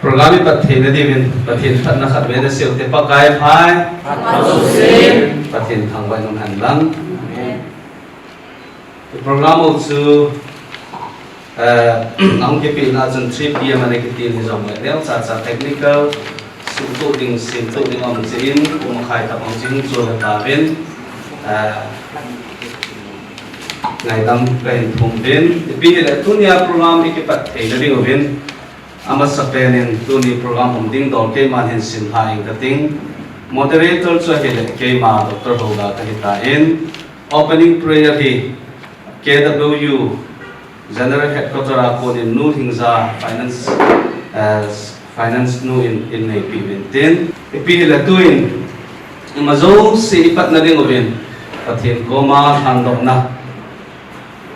Programi pathin na divin pathin that na khat vena sil te pakai phai pathin thang vai non han lang. The program also ang kepi na jan 3 pm ane ketin ni jong le sa technical sim tu ding om sin kum khai ta ong sin chu la ta ben ngai dam pen thum ben bi le tunia program ki pat thei na ding ben ama sapenin tuni program hom ding dol ke man hin sin hai kating moderator chu hele ke ma dr hoga ka hita in opening prayer hi KW general headquarter ko ni nu hingza finance nu in nei pi ten pi hele tuin mazo si pat na ding obin pathin ko ma than dok na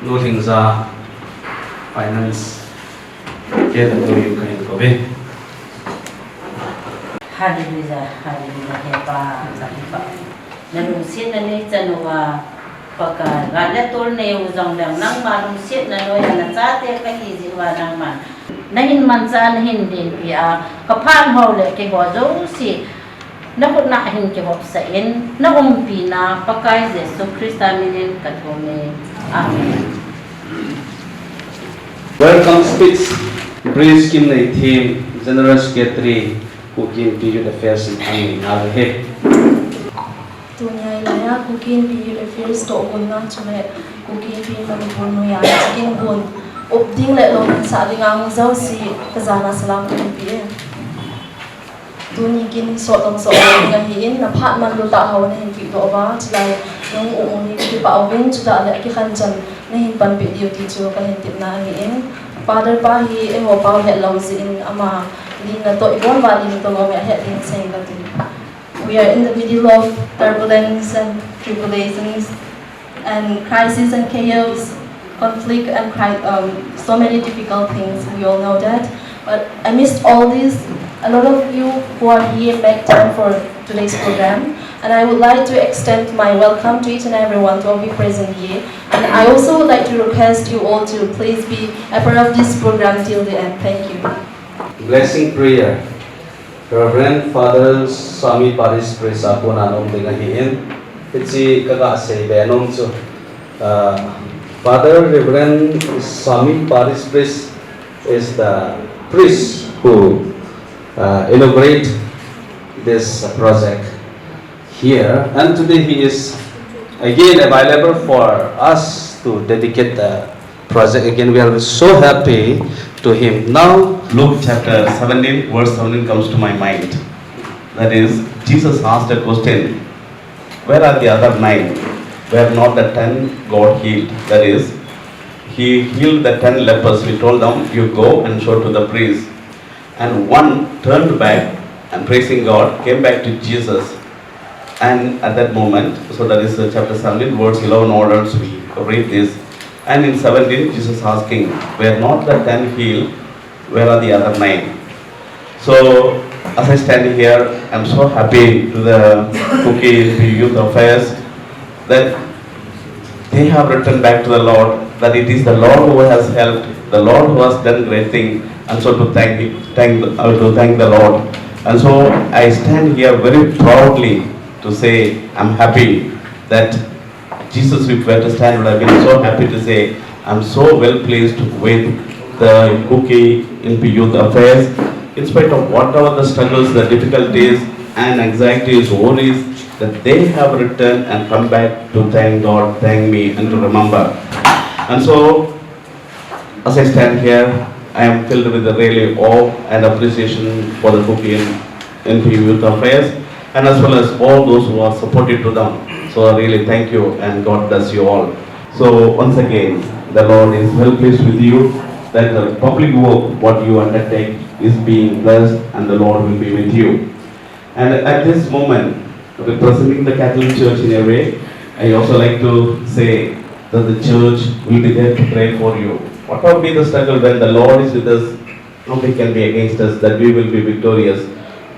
nu hingza finance KW kain ko be hallelujah hepa sahipa nanu sin nani chanwa paka gale tol ne uzong lang nang malum sit na noy na chate ka hi jiwa nang man nahin manza nahin din pia kapang hole ke gozo si nakut na hin ke hop sa in na umpi na pakai Jesu Krista minin katone amen. Welcome speech Praise Kim Nay Team General Secretary Kukin Piyut Affairs in Angin Nagahe. Tunya ilaya Kukin Piyut Affairs to Gunna Chame Kukin Piyut Manipur Nuya Chikin Gun Upding let long sa aling zau si kazana salam Kukin Tuni kin sotong ngahiin na pat man luta hawan hin pi do ba chilai nung uuni ki pa awin chuda le ki khanjan na hin pan pi dio ti chu ka hin tip na ngahiin Father pa hi eho pau het lawzin ama lin na to ibon ba lin to ngome het lin saying that we are in the middle of turbulence and tribulations and crisis and chaos, conflict and so many difficult things. We all know that. But amidst all this, a lot of you who are here make time for today's program. And I would like to extend my welcome to each and everyone to all be present here. And I also would like to request you all to please be a part of this program till the end. Thank you. Blessing prayer. Reverend Father Swami Paris Presa Punanom Dingahiin. Itsi kaga say benom so Father Reverend Swami Paris Pres is the priest who inaugurate this project here, and today he is again available for us to dedicate the project again. We are so happy to him. Now Luke chapter 17 verse 17 comes to my mind. That is, Jesus asked a question, where are the other 9? Were not the 10 God healed? That is, he healed the 10 lepers. He told them, you go and show to the priest. And one turned back and praising God came back to Jesus. And at that moment, so that is chapter 17 verse 11 onwards we read this. And in 17 Jesus asking, were not the 10 healed? Where are the other 9? So as I stand here, I am so happy to the Cookie Youth Affairs that they have returned back to the Lord, that it is the Lord who has helped, the Lord who has done great things, and so to thank the Lord. And so I stand here very proudly to say I'm happy that Jesus, if we were to stand, would have been so happy to say I'm so well pleased with the Cookie in Youth Affairs, in spite of whatever the struggles, the difficulties and anxieties, worries, that they have returned and come back to thank God, thank me, and to remember. And so, as I stand here, I am filled with a really awe and appreciation for the Cookie in Youth Affairs, and as well as all those who are supported to them. So I really thank you, and God bless you all. So once again, the Lord is well pleased with you, that the public work, what you undertake, is being blessed, and the Lord will be with you. And at this moment, representing the Catholic Church in a way, I also like to say that the church will be there to pray for you. Whatever be the struggle, when the Lord is with us, nobody can be against us, that we will be victorious.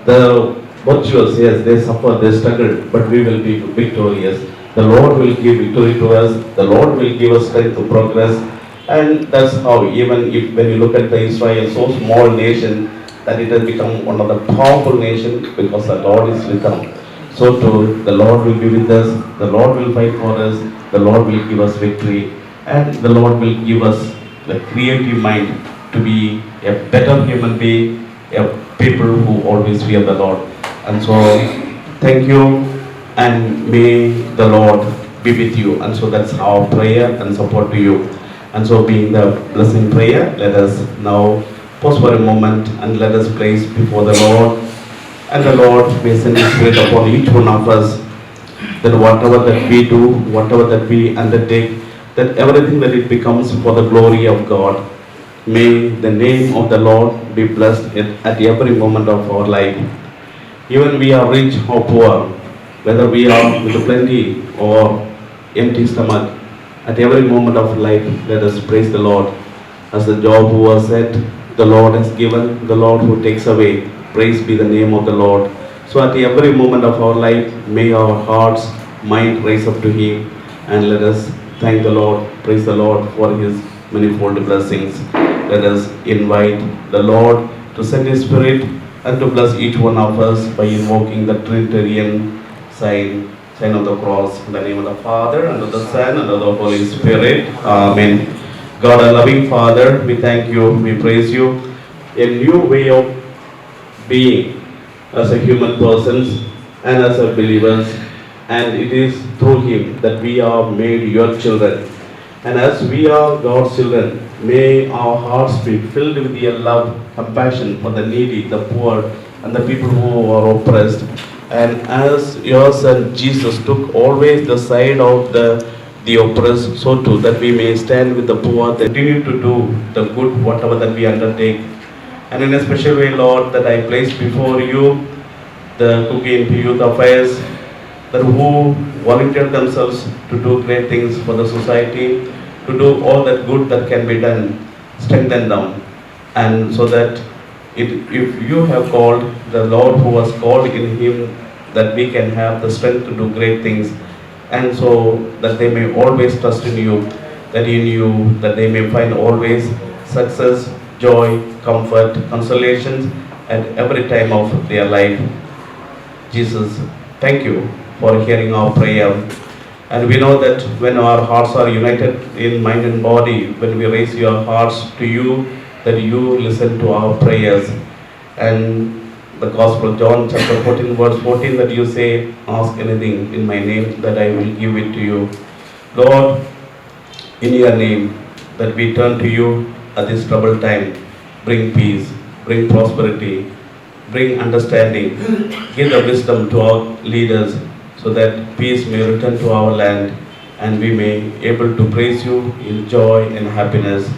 The virtuous, yes, they suffer, they struggle, but we will be victorious. The Lord will give victory to us, the Lord will give us strength to progress, and that's how, even if when you look at the Israel, so small nation, that it has become one of the powerful nations because the Lord is with them. So too, the Lord will be with us, the Lord will fight for us, the Lord will give us victory, and the Lord will give us the creative mind to be a better human being, a people who always fear the Lord. And so, thank you, and may the Lord be with you. And so that's our prayer and support to you. And so, being the blessing prayer, let us now pause for a moment and let us place before the Lord. And the Lord may send His Spirit upon each one of us, that whatever that we do, whatever that we undertake, that everything that it becomes for the glory of God. May the name of the Lord be blessed at every moment of our life. Even we are rich or poor, whether we are with plenty or empty stomach, at every moment of life, let us praise the Lord. As the Job who was said, the Lord has given, the Lord who takes away. Praise be the name of the Lord. So at every moment of our life, may our hearts, mind rise up to Him, and let us thank the Lord, praise the Lord for His manifold blessings. Let us invite the Lord to send His Spirit and to bless each one of us by invoking the Trinitarian sign of the cross. In the name of the Father, and of the Son, and of the Holy Spirit. Amen. God, our loving Father, we thank you, we praise you. A new way of being as a human persons and as a believers, and it is through Him that we are made your children. And as we are God's children, may our hearts be filled with your love, compassion for the needy, the poor, and the people who are oppressed. And as your Son Jesus took always the side of the oppressed, so too that we may stand with the poor, continue to do the good whatever that we undertake. And in a special way, Lord, that I place before you the Cookie and Youth Affairs, that who volunteer themselves to do great things for the society, to do all that good that can be done, strengthen them. And so that if you have called the Lord who was called in Him, that we can have the strength to do great things, and so that they may always trust in you, that in you, that they may find always success, joy, comfort, consolations at every time of their life. Jesus, thank you for hearing our prayer. And we know that when our hearts are united in mind and body, when we raise your hearts to you, that you listen to our prayers. And the Gospel of John chapter 14 verse 14, that you say, ask anything in my name, that I will give it to you. Lord, in your name, that we turn to you at this troubled time. Bring peace, bring prosperity, bring understanding, give the wisdom to our leaders, so that peace may return to our land and we may able to praise you in joy and happiness.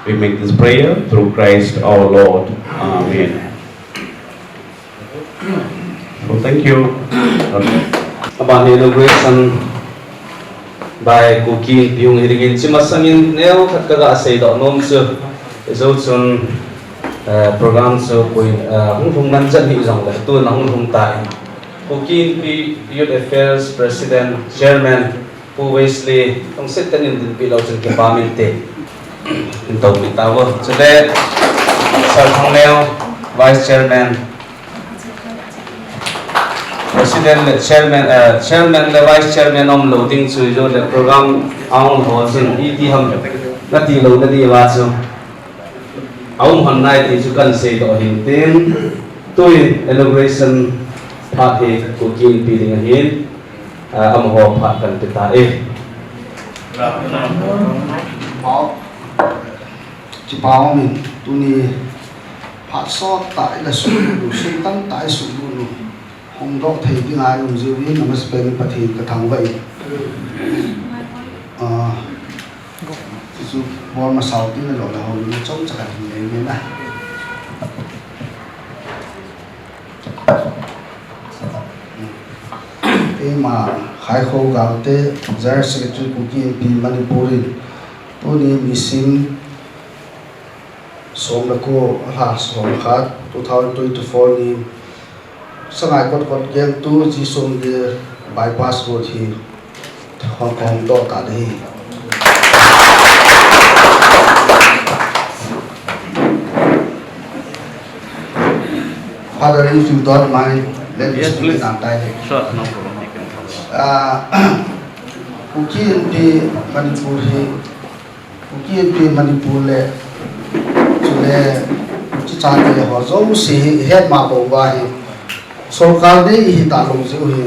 We make this prayer through Christ our Lord. Amen. So thank you. About inauguration by Cookie yung irigin si masangin neo kat kaga say do nom so izotsun program so koi hung nanjan hi jong la tu na hung tai Cookie Youth Affairs President Chairman Pu Wesley tong set tanin din pilaw chen ke paminte intong bitawo today Sir Thong Neo Vice Chairman President, Chairman, the Vice Chairman of loading to the program on Hosen ET Nati load the Vaso. Hon night is you can say to him then to inauguration party cooking feeding ahead. Ho Pat can pita chỉ bảo mình tu ni phát so tại là sự đủ sinh tăng tại sự đủ không có thể tiếng ai dùng dư viên mà spend phát hiện cả thằng vậy dù bọn mà sau tiếng là hầu như chống trả thì như này thế mà khai khâu gạo thế giải secretary của KNP Manipuri tôi đi missing som là cô là som khác 2024 ni sang ai có game tu chỉ som đi bypass road thì Hong Kong đó cả đây Father, if you don't mind, let me Yes, speak please. in our dialect. Sure, no problem. You can follow. Kuki MP Manipur hi Kuki MP Manipur le chule chi chante ho zo si head ma bo wa hi sarkar ne hi ta lo zo hi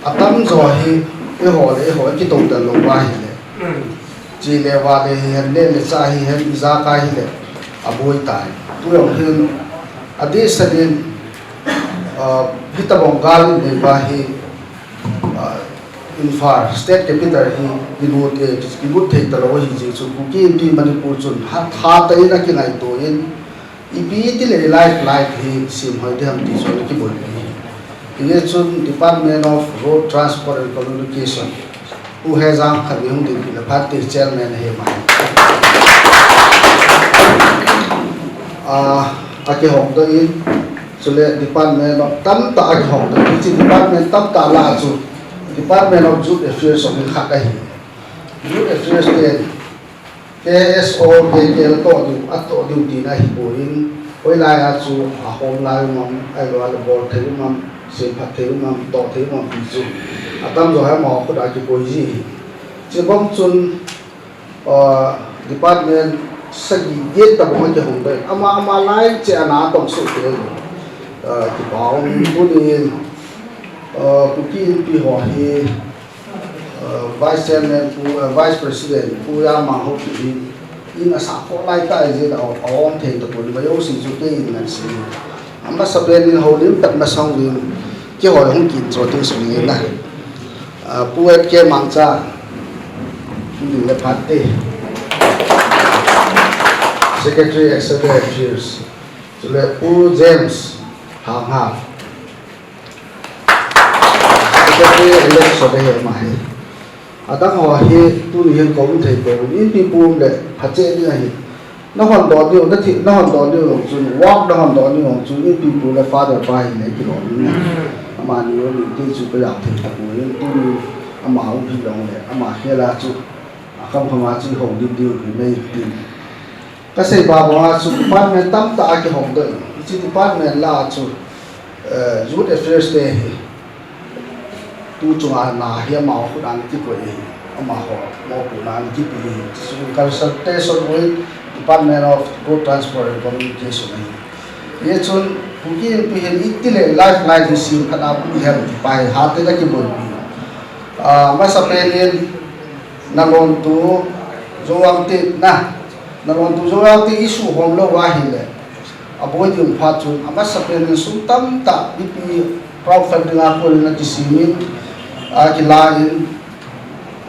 atam zo hi e ho ki to da lo wa hi le ji le wa le le sa hi he za ka hi le aboi tai tu yo hin ade sadin hita bongal ne wa hi in far state capital hi binut thei talo hi ji chu Kuki MP Manipur chun ha tai na ki ngai to in ibi ti le life hi sim hoi de ham ti so ki bol ni ye chun Department of Road Transport and Communication who has am khani hum de la party chairman he ma ake hong do in chule Department of tam ta ake hong do chi Department tam ta la chu Department of Youth Affairs of Khakahi. Youth Affairs ke KSO KKL to du ato duty na hibuin oi lai chu a hom lai mom ai lo al bol thei mom se phat thei mom to thei mom pi chu atam jo ha mo ko da ki boi ji che bom chun department sagi ye ta bo ke hom dai ama lai che ana tong su te ki baung tu ni Kuki MP ho hi vice chairman vice president ya ma ho ki in a sa ko lai ta je da on the to poli ba yo si ju ke in na si amma saben in ho lim tat ma song lim ke ho hong kin tro te su ni na puet ke mangcha ni le phatte secretary executive affairs le u James ha election he ma he adang ho he tu ni hen ko thei ko in pi pum le phache ni hi na hon do ni na thi na hon do ni lo chun walk na hon do ni ho chu in pi pu le father pai ne ki lo ni ama ni yo ni ti chu pa ya thei ko ni tu ni ama ho pi lo le ama he la chu akam phama chi ho di di ri nei ti ka sei ba ba chu department tam ta ki hong do chi department la chu youth affairs te tu chunga na hi ma ho dan ki ko e ma ho mo pu na ki pi su consultation with Department of Road Transport and Communication ye chun Kuki MP hen itile lifeline hi sim khana pu hem pai ha te da ki bol pi ma sa pelin na lon tu zoang ti na lon tu zoang ti issue hom lo wa hi le aboi ti pha chun ama sa pelin sum tam ta pi proud family nga ko na ki simin aki lain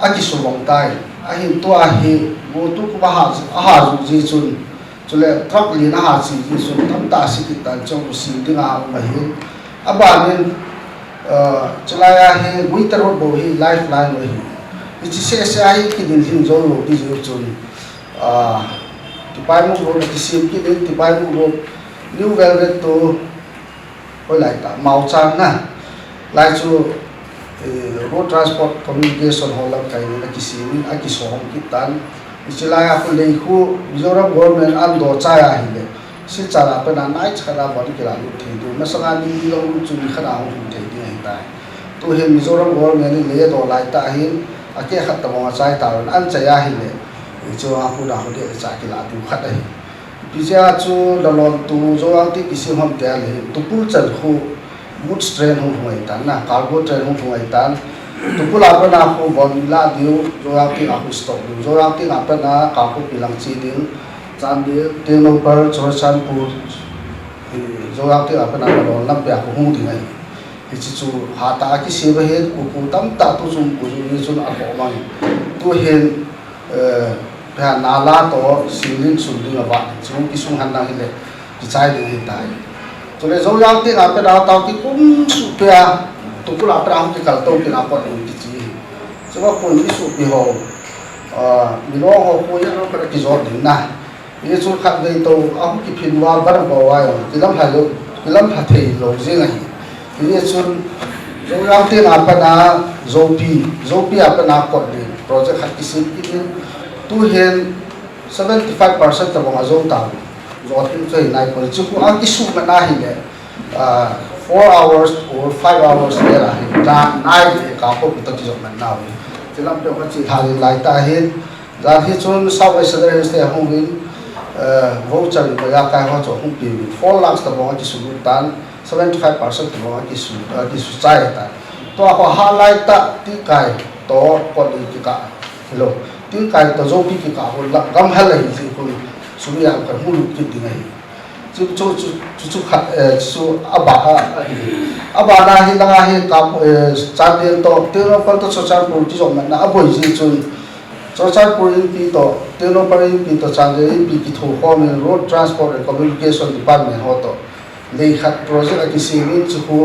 aki subong tai ahin to ahi mo tu ko ha ju ji chun chule truck li na ha si ji sun tam ta si ki tan chong si dinga ma hi abanin chalaya hi guitar bo hi lifeline hi ichi se ai ki din hin zo lo ti jo chun ti pai mo ro ti sim ki din ti pai mo ro new velvet to oi lai ta mau chang na lai chu road transport communication holam kai na kisim aki sohom kitan ichilaya ko leihu Mizoram government an do chaya hi le si chara pe na nai chara body kila lu thei du na sanga ni lo chu ni khana hu thei di hai ta to he Mizoram government le do lai ta hin ake khat ta ma chai ta an chaya hi le chu a hu da hu de cha kila du khat ai bija chu dalon tu zo ang ti kisim hom te le tu pul chal khu goods train hu huai tan na cargo train hu huai tan tu pula pa na ko bon la diu zo ang ti a hu stop zo ang ti na pa na ka ko pilang chi ding chan di te no par chor chan pu zo ang ti a pa na don lam pya ko hu ding ai chi chu ha ta ki se ba he ku tam ta tu sum ku ni chun a ko man tu hen pha na la to silin sum ding ba chu ki sum han na hi le ki chai ding hi tai to le zo yang ti na pe da ta ki kum su pe a tu pu la pra ki kal to ki na ko ni ki chi so ba ko ni su pi ho mi lo ho ko ya no pra ki zo din na ye chu khat dei to a ki phin wa ba ba wa yo ki lam ha lo ki lam ha thei lo je ngai ye chun zo yang ti na pa na zo pi a pa na ko ni project khat ki si ki tu hen 75% ta bong a zo ta zo tin chei nai ko chu ku a ki su ma na hi le 4 hours or 5 hours there na night ka ko to ti man now tilam pe ka chi thali lai ta hin ra hi chun sau ai sadar ste hong win voucher ko ya ka ho cho hong pi 4 lakhs ta bo ki su tan 75% ta bo ki su chai ta to ko highlight ta ti kai to ko ni ka hello ti kai to zo pi ki ka ho gam hal lai ji ko su ya ka mu lu ki ti ngai chu khat su aba na hi la hi ka chan den to te no par to chan pu ti jong na aboi ji chun chan pu in pi to te no par in pi to chan de pi ki tho ko me road transport and communication department ho to le khat project a ki simin chu ko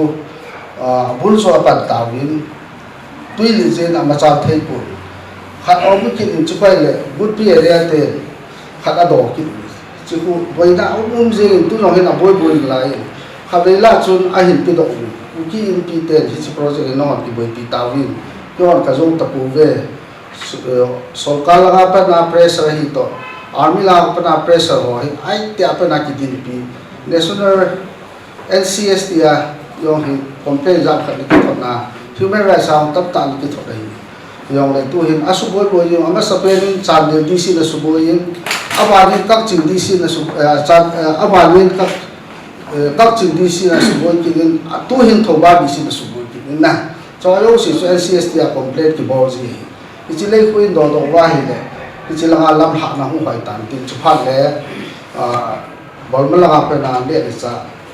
bul so pa ta win tui li je na ma cha thei pu khat o mi ki chu pai le good pi area te khat a do ki chứ cô với đã gì tôi nói là bôi bôi lại khá lấy là chun ai hiện cái độ cái in pi tiền thì chỉ project nó thì bởi vì tao vin cái họ cả dùng tập về số cá là apa na pressure hi to army là apa na pressure ho ai te apa na ki din pi national NCS dia yung hi complain jam khát cái thọ na human rights sao tập tan cái thọ đấy yung lại tu hin asu bôi bôi yung ama sapen chan de DC là su bôi in abanin các trình DC là su abanin các trình DC là su bôi kinin tu hin thầu ba DC là su bôi kinin na cho yêu sĩ cho NCS dia complain ki bol gì chỉ lấy khuyên đồ đồ qua hi le chỉ là làm hạ na không phải tàn tin chụp phát le bol mà là phải làm để sa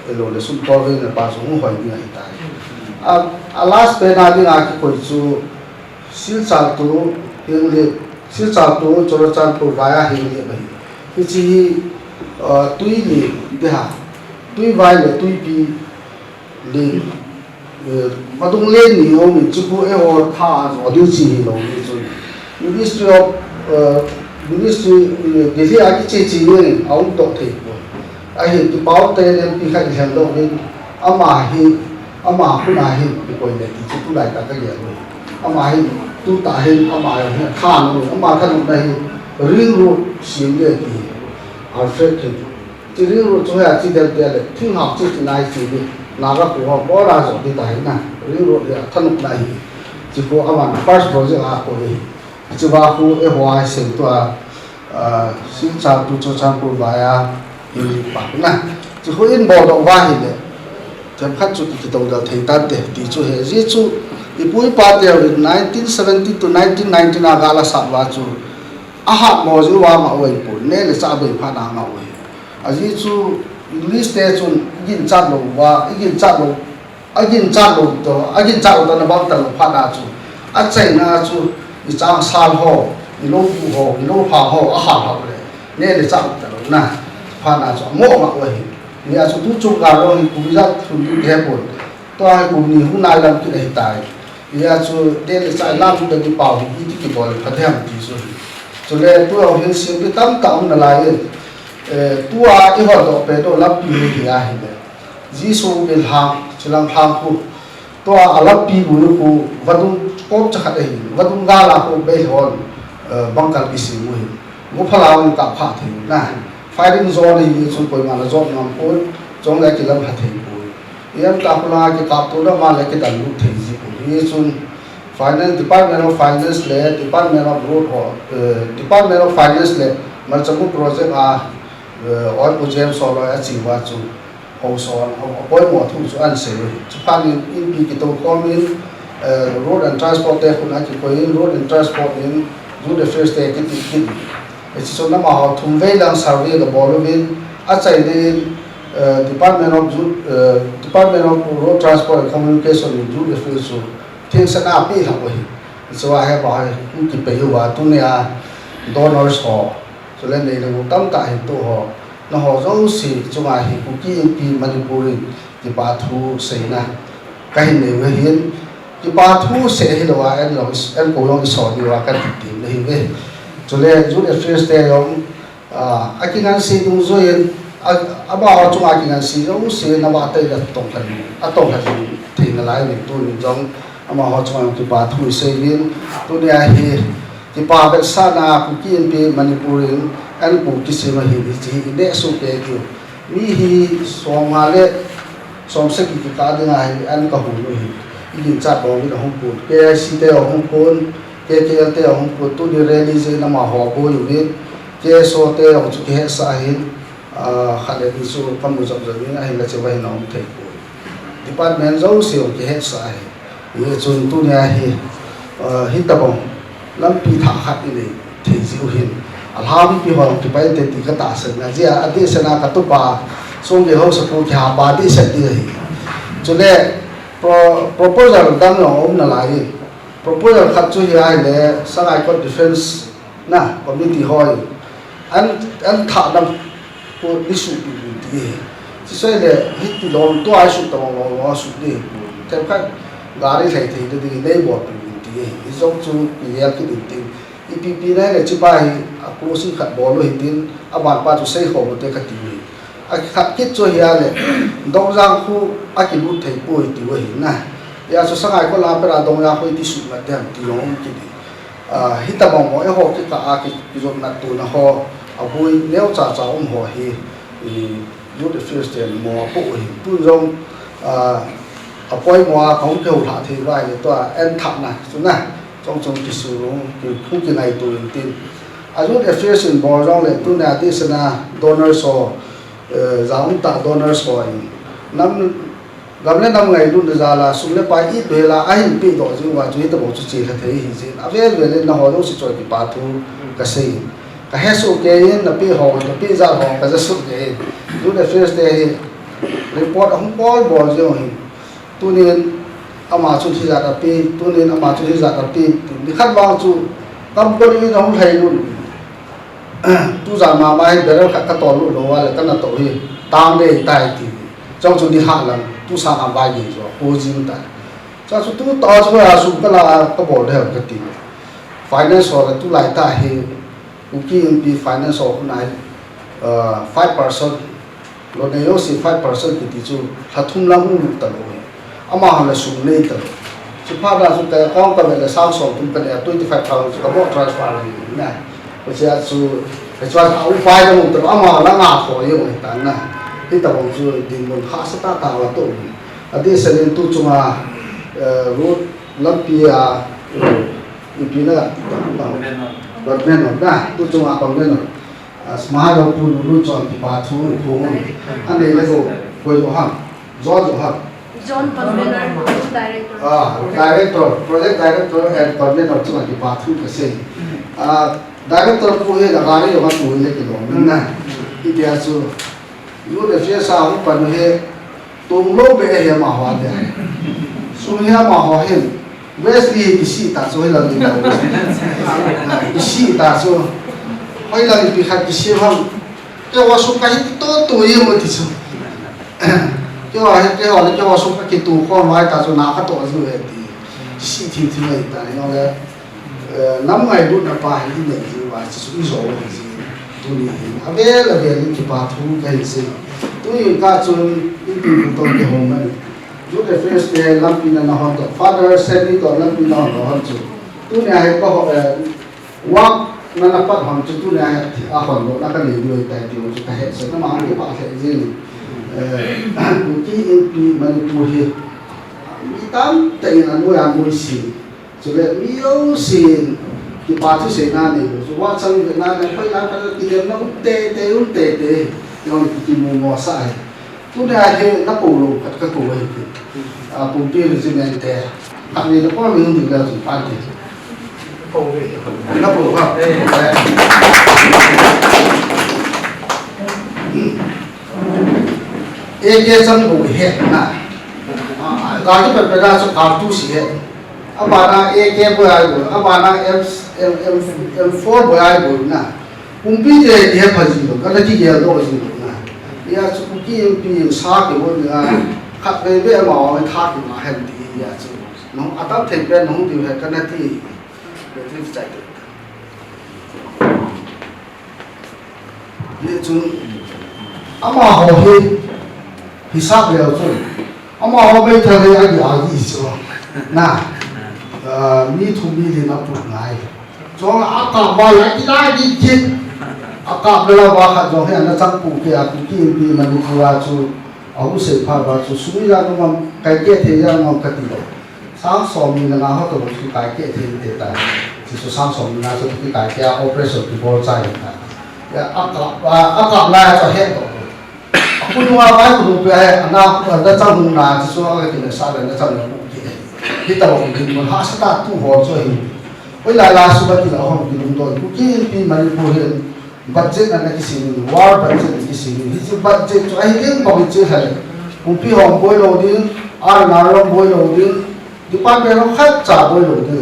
elo le sun ko ve na pa su không phải như vậy tại last pe na đi na ki koi chu sil chal tu hiang le sil chal tu cho chan pu vaya hi le bai ki chi tui le de ha tui vai le tui pi le mà đông lên nhiều mình chỉ có em họ tha rồi điều gì rồi Ministry of Ministry cái gì cái chế chỉ này ông đọc thì ai hiện cái báo tên em bị khách hàng đâu nên ama cũng là hiện cái quầy này thì chỉ có lại cả cái gì rồi ama hiện tu ta hiện ama hiện khan rồi ama khan này riêng rồi xiên cái gì Alfred thì riêng rồi chúng ta chỉ để là thiên học chỉ này chỉ naga ko bo ra zo ti tai na ri ro ya thanuk lai chi ko awan first project a ko hi chi ba ko e hwa se to sin cha tu cho chan ko ba ya i pa na chi ko in bo do wa hi le jam khat chu ti to da thei tan te ti chu he ji chu i pui pa te 1970 to 1990 na ga la sa wa chu a ha mo ju wa ma oi pu ne le sa bai pha na ma oi a ji chu English te chun yin chat lo wa yin chat lo to na bang ta lo pha na chu a chai na chu i chang sal ho i lo pu ho i lo ha ho a ha ha le ne le chang ta lo na pha na chu mo ma oi ni a chu tu chu ga lo hi ku ja thu ni he pon to ai ku ni hu na lam ki nei tai ya chu de le chai lam tu de pa hi ti ki bol pha them ti chu le tu ho hin sim ki tam na lai tua i ho do pe do lap pi ni ya hi le jisu bil hang chilang hang ku tua alap pi bu ku vadung kop cha khat hi vadung ga la ku be hon bangkal ki si mu hi mu phala ni ka pha thi na firing zone hi chu koi ma la zone ngam ko chong la ki lam ha thi ku yam ta pula ki ka tu da ma la ki dan lu thi ji ku ni chun finance department of finance le department of road ho department of finance le mar chamu project a oi pu jem so lo a chi wa chu ho so oi mo thu chu an se chu pan in pi ki to ko min road and transport te khuna ki ko in road and transport in road affairs te ki ti ki e so na ma ho thum ve lang survey the bolovin a chai de department of road transport and communication in road affairs so thing sa na pi ha ko hi so I have ba ki pe yu wa tu ne a donors ho cho nên đây là một tâm tại hiện tượng họ nó họ giống xì cho mà hiện cũng kia pi Manipur thì bà thu xây na cái này với hiến thì bà thu sẽ hi đâu em cố gắng soi đi vào cái tìm để hiểu về cho nên dù để first day ông anh kinh anh xì đúng rồi anh bảo chúng anh kinh anh xì giống xì nó bảo đây là tổng hành thì nó lại mình tôi giống mà họ cho anh thì bà thu xây viên tôi đi hi thì bà bên sana cũng kia bên Manipur anh cũng kia xem mà hiểu gì để số cái kiểu mi hi Somali som se ki ka de ngai an ka hu lo hi in chat bo ni hong pun KIC te hong pun KKL te hong pun tu ni rally je na ma ho bo yu ni KSO te hong chu ke sa hin khale ni su kam mu jam jam ni ai la che vai na om thei ko department zo se o ke sa hi ye chun tu nya hi hi ta bong lam pi tha khat ni thei jiu hin alham pi ho ki pai te ti ka ta se na ji a ti se na ka tu pa song ge ho sa pu kha ba ti se ti hi chu le proposal dang no om na lai proposal khat chu hi ai le sangai ko defense na committee hoi an tha dam ko isu pi ti chỉ say là hít từ lòng tôi ai sụt tàu lòng sụt đi theo cách gari thầy thì tôi đi lấy bọt bình tì cái giống chú bị cái định tình EPP này là chỉ bài cô xin khát bò luôn tin bạn ba chú xây khổ một cái tì khát kết cho hiền này đông giang khu cái lút thầy bồi tì với hiền này ya cho sang ai có làm ra đông giang khu tì sụt mà đem tì lòng cái đi hít tàu bóng mỗi họ cái giống nát tù nó họ bồi nếu trả họ hi youth affairs then mo po hi pu rong apoi mo khong kheu tha thi vai le to en thap na chu na chong ki su rong ki khu ki ngai tu tin youth affairs in bo rong le tu na ti sana donor so zaung ta donor so nam gamle nam ngai lu da la sum le pa i be la ai pi do ju wa ju ta bo chu chi kha thei hi ji ave le na ho lo si choi ki pa thu ka sei ka he su ke yin na pi ho na pi za ho ka za su ke youth affairs te report hong pol bo jo hi tunin ama chu thi za ta pi tunin ama chu thi za ta pi ni khat wang chu company no hong thai lu tu za ma mai be ka to lu lo wa le ta na to hi tang de tai ti trong chu ni ha lam tu sa am bai ni jo ko jin ta cha chu tu to chu ya su ka la ka bo de ka ti finance or tu lai ta hi cooking be finance of nai 5% lo ne yo si 5% ki ti chu hathum lam lu ta lo ama ha la su nei ta chu pa da su ka kaung ka le sang so tum ka 25,000 ka mo transfer ni na ko sia su ka chwa au pai da mo ta ama la nga kho yo ni ta na ti ta bong chu din mon kha sa ta wa to adi sen tu chunga road lampia ipi na government na tu chunga government smart of lu chon ki pa thu ko ane le ko jo ha John Convener, director. Director, project director and coordinator chunga ki pa thu ka sei director ko he la gari yo tu le ki lo na itia chu lu le fia sa hu pa no he tung lo be he ma hwa de su ya ma hwa he Wesley ki si ta so he la ni la ki si ta so hoi la bi khat ki si hang ke wa su ka hi to tu ye mo ti chu ke wa le ke wa su ka ki tu ko mai ta so na ka to zu he ti si thi thi mai ta yo le nam ngai lu na pa hi ne ji wa chi su zo ji tu ni ave la be ni ki pa thu ka hi se tu yi ka chun in pi to ke ho mai lu the first day lam pi na ho to father said ni to lam pi na ho chu tu ne hai ko wa na na pat ham chu tu ne a hon lo na ka ni lu ta ti chu ka he se na ma ni pa the ji ku ki in pi man tu hi mi tam te na nu ya mu si chu le mi yo sin ki pa chu se na ni chu wa chang ve na na phai la ka ki le na te yo ki mu mo sa tu ne he na pu lo ka tu he pu pi ri si men te a ni lo ko mi ni ga su pa ti na pu ha ye chang bu he na ga ki pe ga so ka tu si he abana ke bu ai bu abana M4 bu ai bu na kumpi je ye phaji lo ka la ji ye lo ji lo na ya chu ki pi sa ke bu na khat be be ma wa tha ki ma hen ti ya chu no atam the pe no ti he ka na ti be tri chai ye chu ama ho he hisab le chu ama ho be tha le ya ya ji chu na mi thu mi le na pu ngai chong a ka ba ya ki da di ji a ka be la wa kha jo he na chang pu ke a ki pi man pu wa chu aku se pha ba chu sumi ra no ngam kai ke the ya ngam ka ti sang som ni na ha to chu kai ke the te ta chu sang som na chu ti kai ke operation ti bol chai ta ya akap la cho he to aku nu wa ba ku pe ana da chang hu na chu a ke sa da na chang no ki hi ta ko ki ha sa ta tu ho cho hi oi la su ba ki la ho ki dum to ku ki pi mani pu he budget na ki sin war budget ki sin hi chu budget chu ai ke ko bi che hai ku pi hom boi lo din ar na lo boi lo din department nó khác trả bồi lỗi thế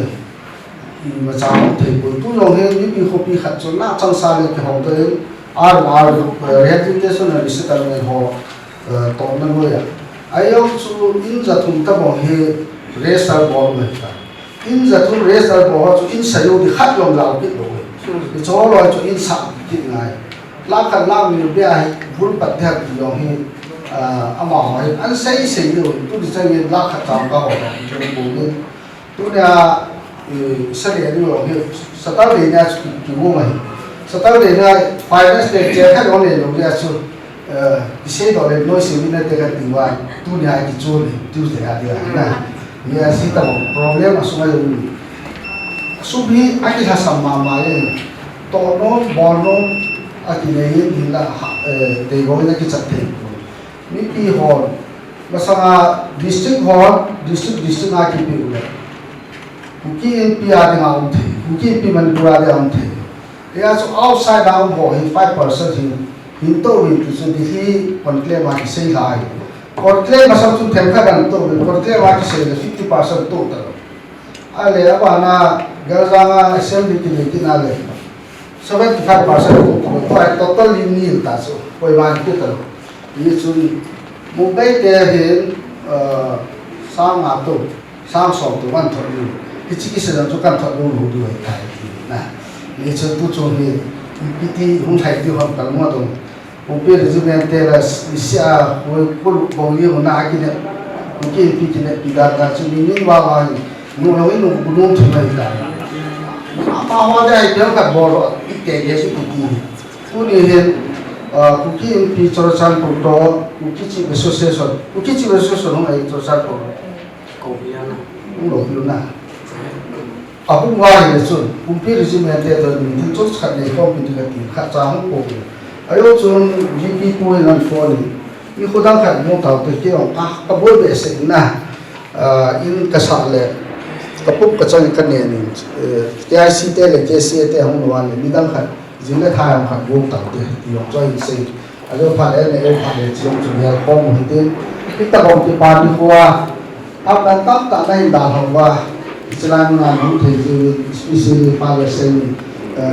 mà trả không thể bồi tu lòng hết những cái copy khác cho nát trong xa lên cái hồng tới rehabilitation là sẽ cần người họ tổng năng người ai ông chú in ra thùng tập bằng he rest al ball người ta in ra thùng rest al ball chú in sử dụng thì khác lòng lão biết rồi thì cho lo chú in sẵn thì ngày lá khăn lá mình biết ai vun bật theo thì lòng he ama hỏi anh say say rồi tôi đi chơi lá khăn trắng cao rồi cho nên bố nên tôi là sẽ để đi rồi sẽ tao để nhà chủ mua mày sẽ tao để nhà finance để chơi khác đó này rồi nhà chú đi xe đó để nói sự này để cái tình bạn tôi nhà cái chỗ này tôi sẽ làm được nè nhà sĩ tao problem là số này số bi anh cái sao mà to nó bỏ nó anh cái này thì là để gọi là cái chất thế Mipi hall, masanga district hall, district na kipi ule. Kuki MP ade nga umte, kuki MP Manipur ade umte. Kaya so outside ang ho, hi 5% hinto win to so dihi conclaim aki say lai. Conclaim masang tu temka gan to, conclaim aki say 50% total. Ale apa na garzanga assembly committee na le 75% total nil ta so, koi man total. Ini cun Mumbai terhen sang atau sang som tu kan thorlu, kecik sedang tu kan thorlu hudu hai. Nah, ini cun tu cun ni piti hong thai tu ham kalma tu, Mumbai resumen teras isya pun bongi hona akine, mungkin piti ni pidar kan cun ini wawa nuhawi nuhunung tu mai ta. Apa hawa dia dia kan bor itte dia si piti, pun ini kuki MP Chorochan Purto, kuki Chief Association hong ay Chorochan Purto. Ulo na. Aku ngah ini cun, kumpi resume dia tu ni, tu cakap ni kau pintu kati, kat cahang pun. Ayo cun GP pun yang phone ni, ini kau dah kat mau tahu tu kira kabul biasa na, in kasar le, kapup kacang ikan ni, KIC te le, KCA te hong luar le, ni dah kat. Jika thai am khat buông tàu tiền thì ông cho hình sinh, alo phạt này em phạt để chiếm chủ nhà con một tên, cái tập ông thì phạt đi qua, áp đặt tất cả đây đào hồng qua, Islam là những thầy từ special phạt là sinh,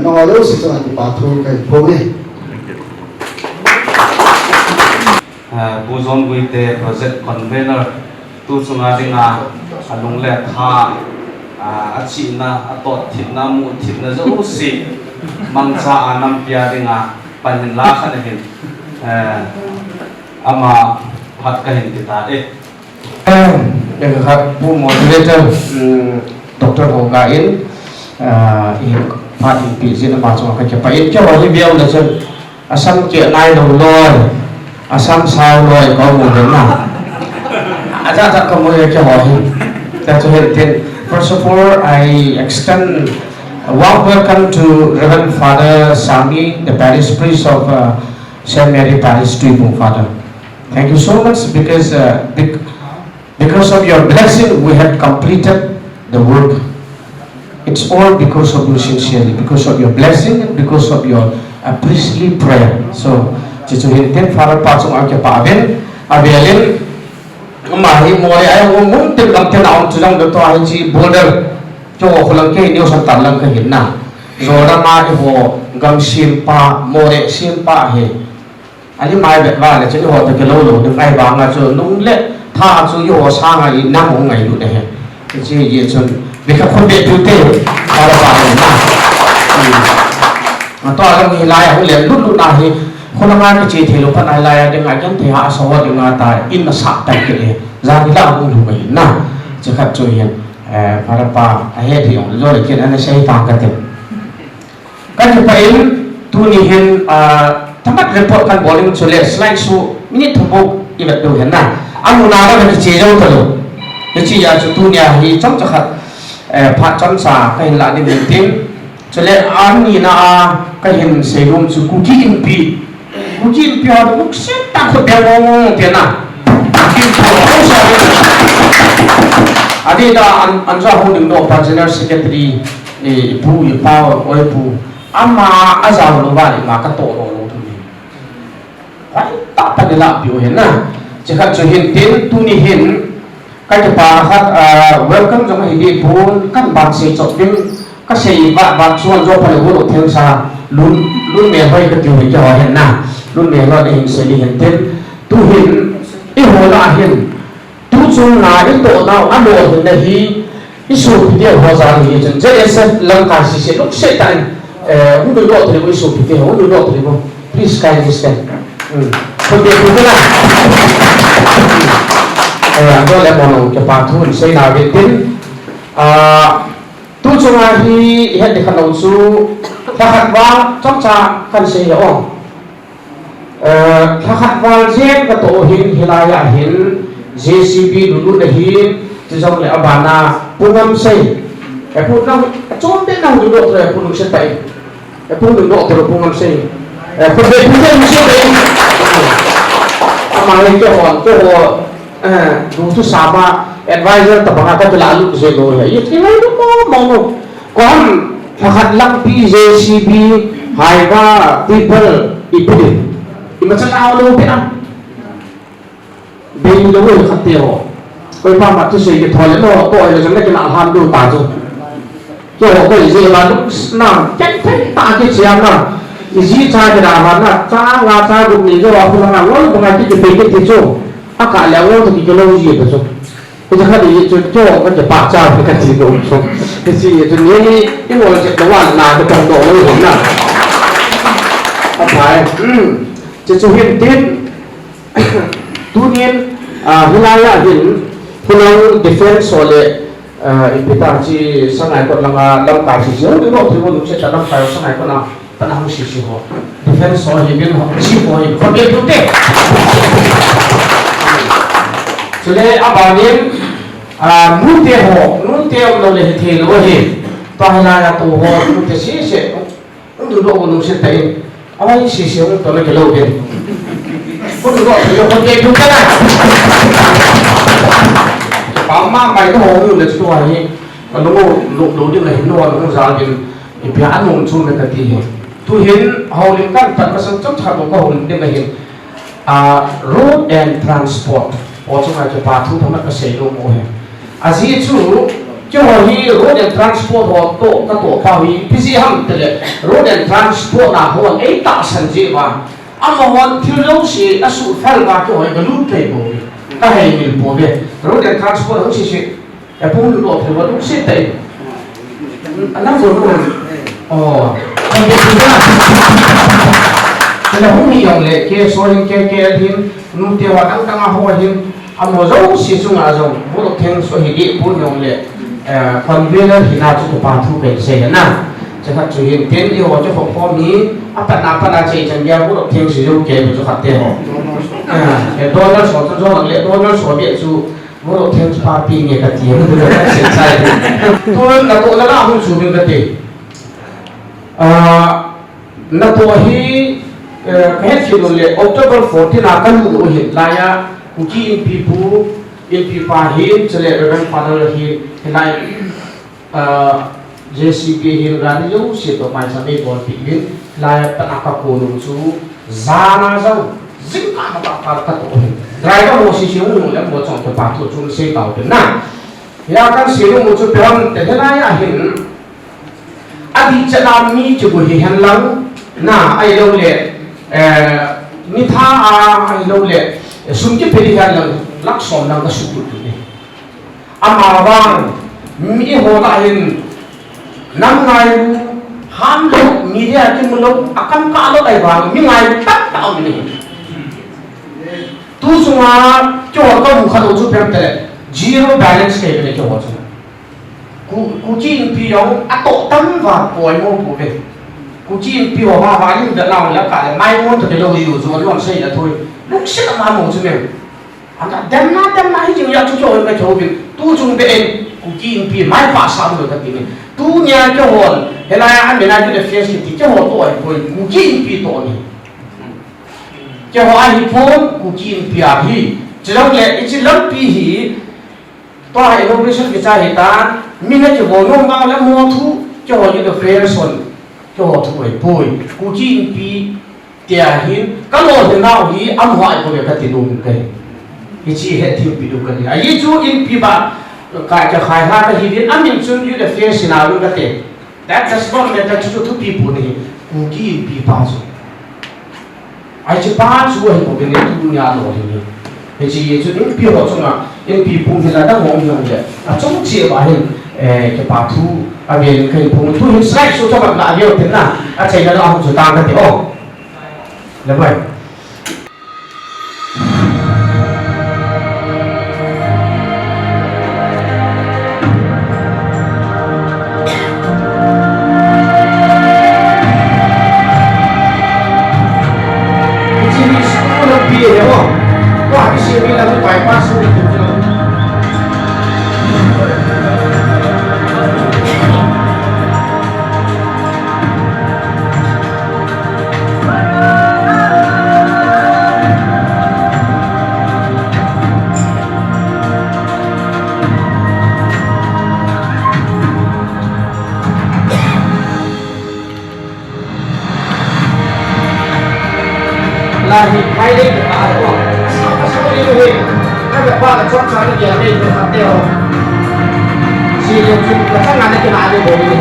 nó lâu sẽ cho anh phạt thôi cái phô đi. Buzon guite project convener tu sunga dinga alung le tha achi na atot thit na mu thit na zo si mangsa anam pia dinga panin la khan hin ama hat ka hin kitaครับผู้มอดเรเตอร์ดร. โอกาอินอีกพาทีปีสินมาสมัครจะไปเจ้าวันที่เบี้ยวเลยซึ่งอาสัมเกี่ยนายลงลอยอาสัมสาวลอยก็มุ่งเห็นนะอาจารย์จะขโมยเจ้าวันแต่จะเห็นเต็ม First of all, I extend a warm welcome to Reverend Father Sami, the parish priest of Saint Mary Parish, Tuipung, Father. Thank you so much because of your blessing we have completed the work. It's all because of you sincerely, because of your blessing, because of your priestly prayer. So, Chichuhintin, Father Patsung Arkepa Abelin, Mahi Mori, I won't take them to the Tohaji border to Olanke, News and Talanka Hina. Zorama, Gam Simpa, More Simpa, he. Ali mai bet ba le chen ho ta ke lo lo de ai ba nga chu nung le tha chu yo sa nga i na mo ngai lu de he chi ye chun be ka khon be tu te ara ba na ma to la mi lai ho le lu na hi khon nga ke chi the lo pa nai lai de nga kan the ha so de nga ta in na sa ta ke le za ni la mo lu mai na che khat chu yen para pa a he thi ong lo le ken ana sei pa ka te kan pa in tu ni hen tamat report kan bowling chule slide show minute thumbo อีแบบดูเห็นนะอันนู้นเราเป็นเจ้าตัวลูกที่ชี้ยาจุดตัวเนี่ยฮีจ้องจะขัดพัดจ้องสาก็เห็นละนี่เป็นทิ้งจะเล่นอันนี้นะก็เห็นเสรุมสุกุจินปีหอลูกเสียตั้งคนเดียวงงเดียนะกินตัวเขาสอนอันนี้นะอันจะหูดึงดอกพันเจเนอร์เซคเรตรีผู้อยู่เป้าโอ้ยผู้อามาอาจารย์รู้ว่านี่มาก็โตโตตรงนี้ไอ้ตาปันนี่ละผิวเห็นนะจะขัดจะเห็นเต็นตัวนี้เห็นก็จะพาขัดเวลคัมจะมาเห็นดีพูนกันบางสิ่งจบดิ้งก็เสียบางส่วนจบไปเลยว่าเทียงซารุ่นเมียไปก็อยู่ในจอเห็นนะรุ่นเมียเราได้เห็นเสียเห็นเต็นตัวเห็นไอ้หัวเราเห็นตัวส่วนหนาไอ้โตเราอันโดดเห็นได้ฮีไอ้สูบเดียวหัวใจเห็นจนเจ๊เสร็จลังกาสิเสร็จลูกเสร็จแต่หุ่นดูโลกเลยว่าสูบเดียวหุ่นดูโลกเลยว่า please scan คนเดียวดูไม่ได้ก็เลยมองจะพาทุนใช้นาวิตินทุกช่วงที่เห็นในขนมสูถ้าขัดว่าจ้องจะกันเสียอ่ะถ้าขัดว่าเจ็บก็โตหินหิลายเห็น JCB ดูได้หินจะจงเลยอบานาปุ่นน้ำใส่ปุ่นน้ำโจมตีน้ำดูโลกเลยปุ่นน้ำใส่ไปปุ่นดูโลกเลยปุ่นน้ำใส่คนเดียวไม่ใช่เลยอามาเลยเจ้าของดูทุกสามา advisor แต่บางครั้งก็จะlalu ke sini ya itu lalu mau kon fakat lampi JCB haiba people itu deh macam awal pun beli dulu kata yo kau paham tu saya thol lo kau ada jangan kena alhamdulillah tajuk yo kau isi lalu senang cantik tak kecil na isi cahaya mana cah ngata bukti jo aku nak lo mengaji dipikir tu agak lewat tu kita lo uji tu kita kan ini cocok kanจะปากเจ้าเป็นกันจริงๆผมที่สิ่งที่นี้ที่เราจะระวังนานจะต้องโดนเลยผมนะอะไรจะช่วยเห็นเด่นตัวนี้เวลาเห็นคุณเรา defense เลยอิพิตาจีสมัยก่อนเราลำตาสิเยอะที่เราถือว่าดูเช่นลำตาสมัยก่อนเราปัญหาสิสิหัว defense เห็นเป็นหัวสิหัวเห็นคนเดียวตัวเด็กสุดท้ายอาบานิมนู่นเที่ยวเราเลยเที่ยวเลยตอนนั้นเราตัวนู่นเที่ยวเสียนู่นดูโลกนู่นเสียแต่เอาไว้เสียนู่นตอนนั้นก็โลกเป็นคนดูโลกเดี๋ยวคนเดียวทุกข์นะปั๊มมาไปก็โหอยู่เลยตัวนี้ก็รู้ที่เราเห็นว่าเราจะเป็นอีพิอันมุ่งชูในกันที่ตัวเห็นเขาเรียกกันแต่ก็สังจับชาติก็หุ่นที่เราเห็นroad and transport also ada patu thamat ka sei lo mo he azi chu jo hi road and transport ho to ka to pa hi pisi ham tele road and transport na ho ei ta san ji wa amma hon thil lo si asu phal ba ko ga lu pe bo ka hei mil bo be road and transport ho si si ya pu lu lo thil wa lu si tai ana zo lo oh ka be tu na Kalau humi yang le, ke soalin ke hin, nuti wadang tengah hawa hin, amozau si sungai azau, buruk teng sohidi pun yang le, conveyor hina tu patu ke saya na, cakap cuhin ten dia wajah form ni, apa nak cakap dia buruk teng si jauh ke betul kata ho, donor soal tu orang le, donor soal dia tu buruk teng papi ni kata dia, betul tak selesai, tu nak tu nak aku cuba kata, nak tu hi Kehit le October 14 akan luhin laya kuki impi pahin cele rekan father hin helai JCB hin rani yo sito mai sami bon pingin laya tanaka kunung su zana zau zingka mata ka to hin driver mo si siu mo le mo chong to pa to chung se tau de na ya kan siu mo chu pon te laya hin adi chana mi chu hi han lang na ai lo le ni tha ai lo le sumke peli kan lang lak som lang ka sukut ni ama wang mi ho ta hin nam ngai ham lo media ki mulo akan ka lo dai wang mi ngai tak ta ni tu sunga cho ka bu kha lo chu pem te zero balance ke ni cho chu ku jin pi yong ato tam wa poi mo pu beกูจีนปีว่าว่านี่เดี๋ยวเราแล้วกันไม่ม้วนจะไปเราอยู่ส่วนร่วมใช่แล้วทุยลูกเสียมาหมดใช่ไหม anga dem na hi jing ya chu chu ka chu bin tu chung be en ku ki in pi mai pa sa do ka ti ni tu nya ke hon hela an me na ju de face ti ke ho to ai ko ku ki in pi to ni ke ho ai phone ku ki in pi a hi chirang le ichi lam pi hi to ai innovation ke cha hi ta mi na ke ho no ma la mo thu ke ho ju de face son ke ho thu ai poi ku ki in pi tia hin ka lo de na hi am ho ai ko ka ti nu ke ichi he thi pi du ka ni ai chu in pi ba ka khai ha ka hi din amin chun you the face na lu ka te that does not matter to people ni ku ki in pi pa so ai chi pa chu he ko ni tu nya lo ni he chi ye chu in pi ho chung a in pi pu ni la da hong yong je a chung che ba hin ke pa thu a bien kai pu tu hin sai so cho ba la yo tin na a chai na a hu chu ta ka ti o le bai là thì hay đi của ta đúng không? Sao đi về? Các bạn qua là chọn sáng được giờ đây được học đều. Chỉ là chắc ngắn cái này đi bộ đi.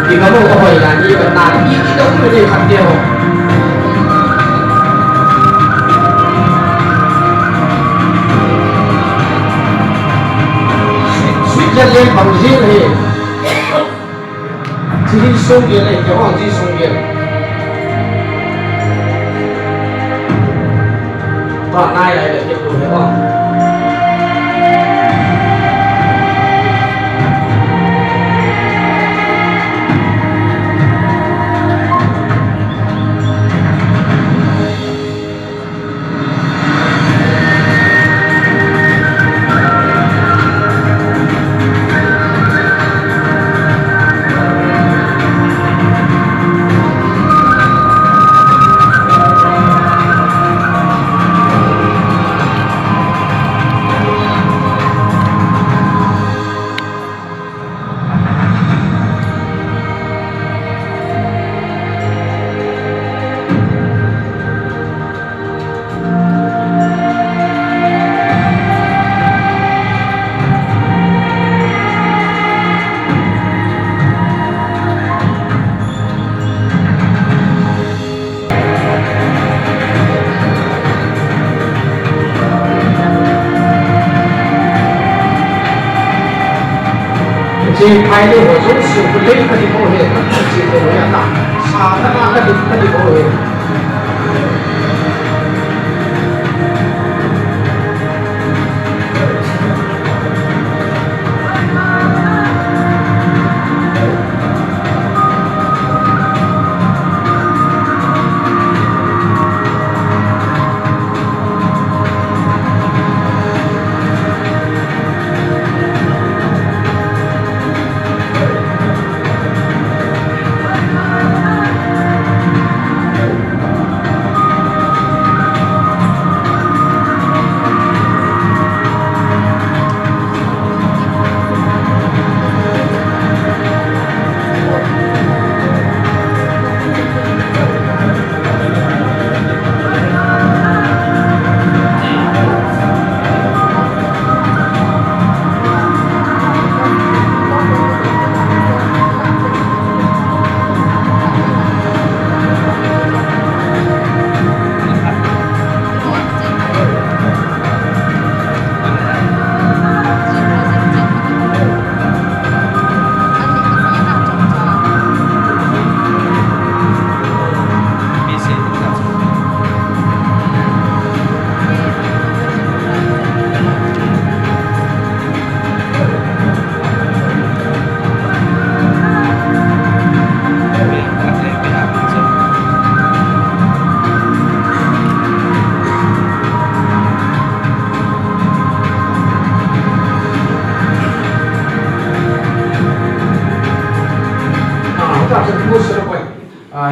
Thì có một câu hỏi là như vậy là như cái đâu có gì học đều. Lên lên bằng riêng thì chỉ đi sông biển này kéo hàng đi sông biển toàn nay lại được tiếp tục thấy không? chỉ hai đứa họ xuống sự của lấy cái gì bảo hiểm nó chỉ để bảo hiểm là sao nó làm cái gì bảo hiểm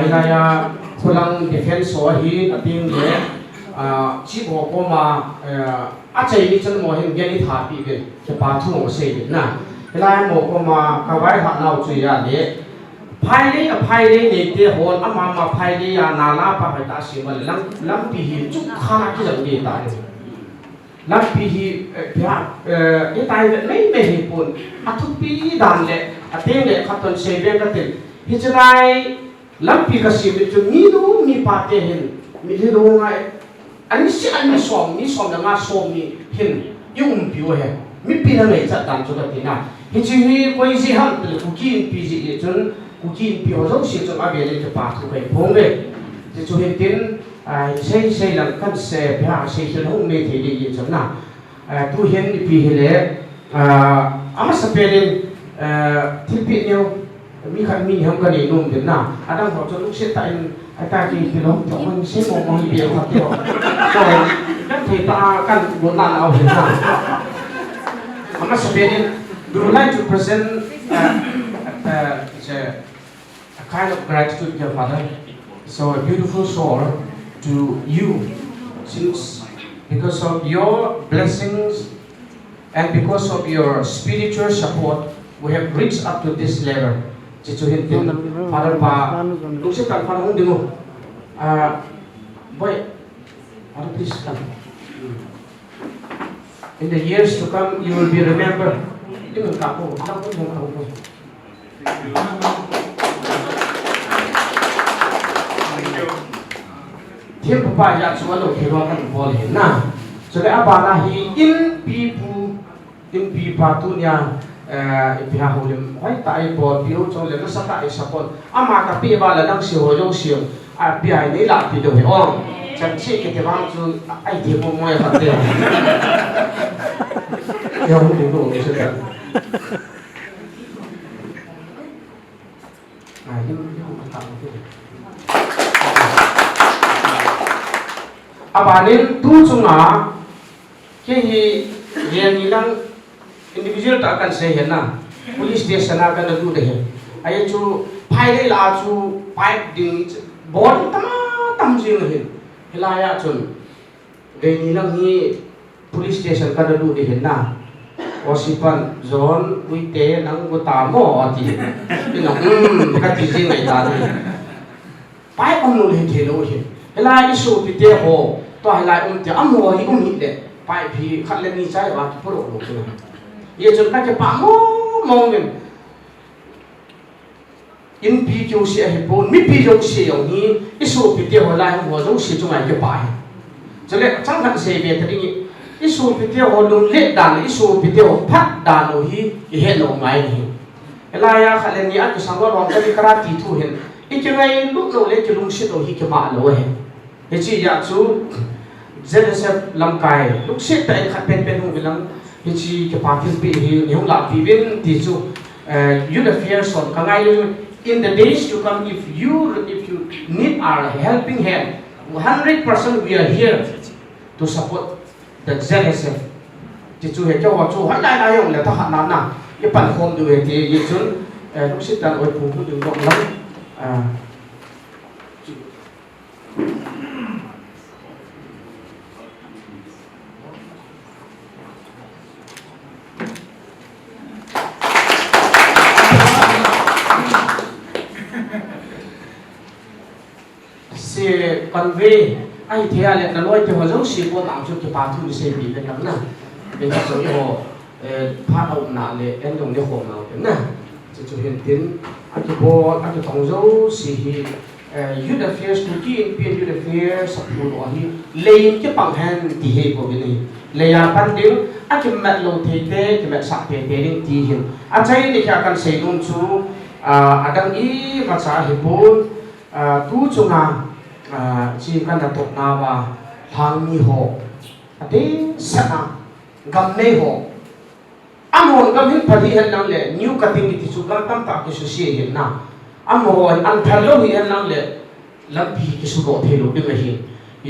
ilaya kulang defense so hi ating le chi bo ko ma a chei ni chan mo hin geni tha pi be ke pa thu mo se na ilaya mo ko ma ka wai ha nau chui ya le phai le ne te hon ama ma phai le ya na la pa ta si ma lam pi hi chu kha ki jang ni ta lam pi hi pya e tai nei me hi pun a thu pi dan le a te le khaton se be ka te hi chai lam pi ka si be chu ni du mi pa te hin mi le do ngai ani si ani som na nga som ni hin yung pi wa he mi pi na nei cha dan chu ka ti na hi chi hi koi si ham le ku ki pi ji chun ku ki pi ho zo si chu a be le ke pa thu kai phong le ti chu hin tin sei lang kan se pha sei chun hong me the li chun na tu hin pi hi le ama sa pe le thi pi neu mi khan mi ham ka ni num din na adang ho chu lu se ta in ta ki pi lo to man se mo mo pi ha ti ho so kan thei ta kan bo na au hin na ama sa pe le we would like to present a kind of gratitude to your father. So a beautiful soul to you, since because of your blessings and because of your spiritual support, we have reached up to this level. Father Pa, lúc sẽ cần Father không đừng boy, Father please come. In the years to come, you will be remembered. Đừng cảm ơn, đừng cảm ơn. Thiên Papa ya chú alo khi lo kan bol hin na so le abana hi in pipa tu nya ipiha holim ai tai bol biu cho le no saka ai sapon ama ka pi ba la dang si ho yo si a pi ai nei la pi do he on chan chi ke te bang chu ai thi mo mo ya ka te yo hu du do se ka ai yo ta abanin tu chunga ke hi yen ilang individual ta kan se hena police station a kan du de he ai chu phai dei la chu pipe ding bon tam jing he hilaya chun ge ni lang hi police station kan du de hena osipan zone uite nang go ta mo ati ino ka ti jing ai ta ni pipe on lu he the lo he hilaya isu pi te ho to hilai te amo hi hi de pai phi khat le ni chai wa ki pro lo tu ye chun ka ke pa mo men in pi kyu si he bon mi pi jo si yo ni isu pi te ho lai ho zo si chu mai ke pa he chale chang khan se be ta ni isu pi te ho lum le dan isu pi te ho phat dan lo hi he lo mai ni ela ya khat le ni at sang wa rom ka ni kara ti thu hen i ke ngai lu lo le ke lung si lo hi ke ma lo he he chi ya chu Joseph Lamkai lúc xếp tại khát pen hùng bilang hi chi ke pa kin pi hi hung la pi bin ti chu you the fear son ka ngai in the days to come if you need our helping hand 100% we are here to support the Joseph ti chu he cho chu hai lai yong le ta han na na ke pan khom du he ti ye chun lúc xếp tan oi phu du dong lắm convey ai thia le na loi te ho zo si bo mang chu ke pa thu se bi le nam na be ka so ho pha au na le en dong le ho na te na chu hin tin a ke bo a ke tong zo si hi you the fears to ki in pin you the fears sa pu lo hi le ke pang han ti he ko bi ni le ya pan ding a ke mat lo the te ke mat sa te te ding ti hin a chai ni kha kan se dun chu adang i ma cha hi bun tu chunga chi kan da tok na ba hang mi ho ate sana gam nei ho amon gam hin phali hen nang le new cutting ti chu gam tam ta ki su si hin na amon an thalo hi hen nang le lampi ki su go the lo ding hi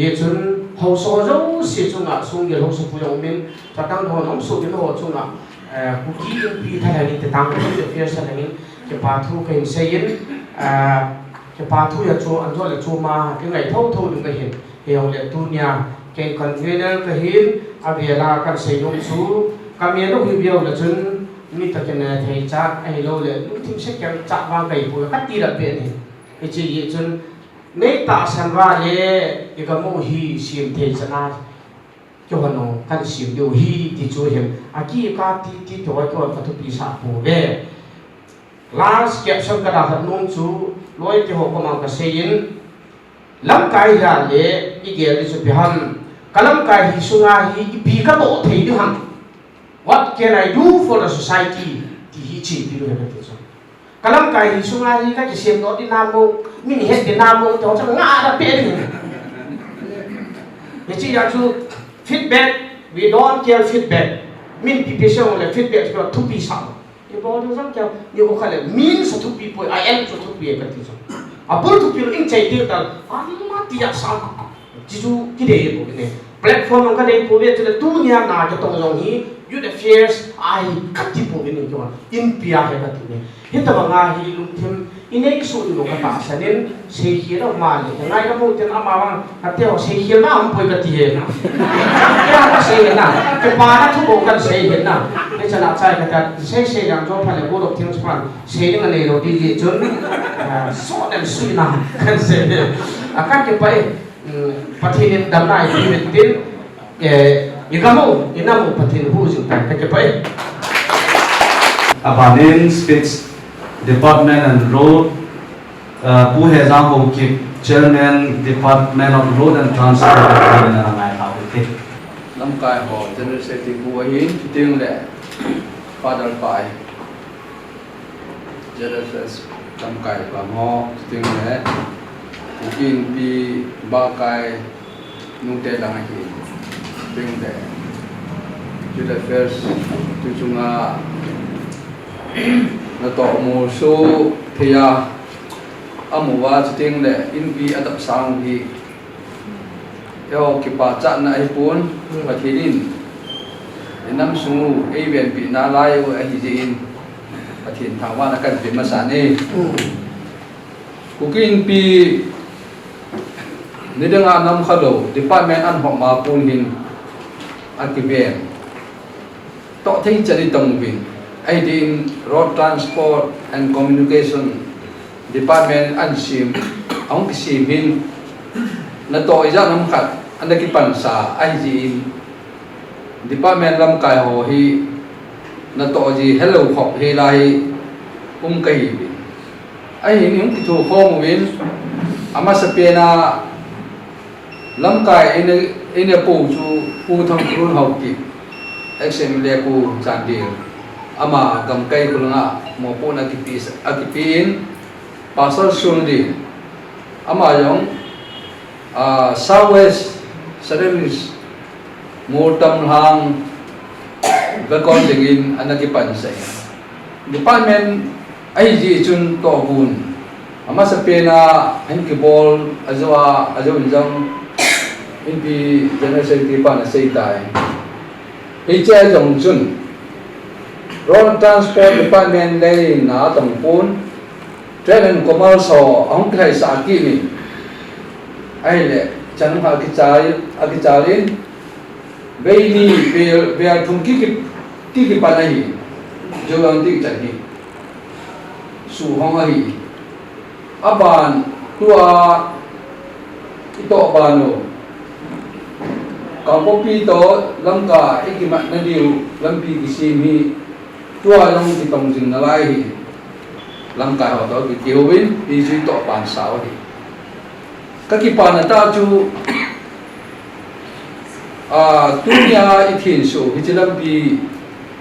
ye chun ho so zo si chunga sung ye ho su pu yong min ta tang ho nom su ki ho chunga ku ki pi tha ni te tang ko ye fe sa ni ke pa thu ke se yin cái pa thu ya chu an zo le chu ma cái ngày thâu thâu đừng cái hiện hiểu le tu nya cái convener cái hin avela kan sei dong chu kami no hi biao le chun mi ta ken thei cha ai lo le lu thim se kyang cha wa kai pu ka ti ra pe ni cái chi ye chun nei ta san wa le cái ka mo hi sim thei chana cho nó kan sim do hi ti chu hem aki ka ti to ko ka tu pi sa pu ve last caption ka da hat nong chu loi ti ho ko ma ka sein lam kai ya le i ge le chu bi ham kalam kai hi sunga hi i pi ka bo thei du ham what can I do for the society ti hi chi pi do he ti chu kalam kai hi sunga hi ka chi sem do di nam mo min het di nam mo to cha nga da pe ni ye chi ya chu feedback we don't care feedback min pi pe shong le feedback ko tu pi sa ye bo do sam kya ye ko khale min sa tu pi po I am so tu pi ka ti chu apur tu pi in chai ti ta ma ti ya sa ji chu ki de bo ne platform ka de po ve tu tu nya na ka tong jong hi you the fears I kat ti po ni ko in pia he ka ti ne hin ta nga hi lum thim inai su no ka ta sa nen se hi ra ma le ngai ka mo ten ama wa ka te ho se hi ma am poi ka ti he na ya ka se na ke pa na thu bo kan se he na ne cha na chai ka ta se yang jo pha le bo do thing span se ni nga ne ro di ji chun so dem su na kan se akan ke pai pathin dam nai ti mit tin ikamo inamo pathin hu jing ta ke pai Abanin speech department and road pu he jang ho ki chairman department of road and transport department na ngai ha ke Lam kai ho general secretary bu hin ting le father pai general lam kai ba mo ting le kin pi ba kai nu te lang hi ting le ju the first tu chunga na to mo so thia amuwa ting le in bi adap sang hi yo ki pa cha na ai pun pathinin inam sungu ei ben pi na lai o ai ji in pathin thangwa na kan pi ma sa ni kukin pi nidanga nam khalo department an hom ma pun hin akiben to thei chari tong bin ai din road transport and communication department an sim ong ki sim hin na to iza nam khat andaki pan sa ai ji department lam kai ho hi na to ji hello khop he lai kai bi ai ni ki thu khom win ama sa pena lam kai ene pu chu pu thang krun hau ki action le ku chandir ama gam kai kulanga mo po na ki pis akipin pasal sundi ama yong Southwest Service Mortam Hang Gakon Dingin Anaki Pansay Department ay ji chun to bun ama sa pena Hinkibol Azwa Azawinjang Hindi General Secretary pa na say tay HI Jong Chun Road Transport Department lay na tong pun Trade and Commerce ang kay sa akini ai le chẳng phải cái trái bây ni về thùng cái bàn này cho anh đi chạy đi su hong ai aban tua ito bano kamu pito langka ikimat na diu lampi kisimi tua long kitong jing nalai langka ho to kiwin di situ pan sao di các cái bàn ta chú dunia ithin so hijilam bi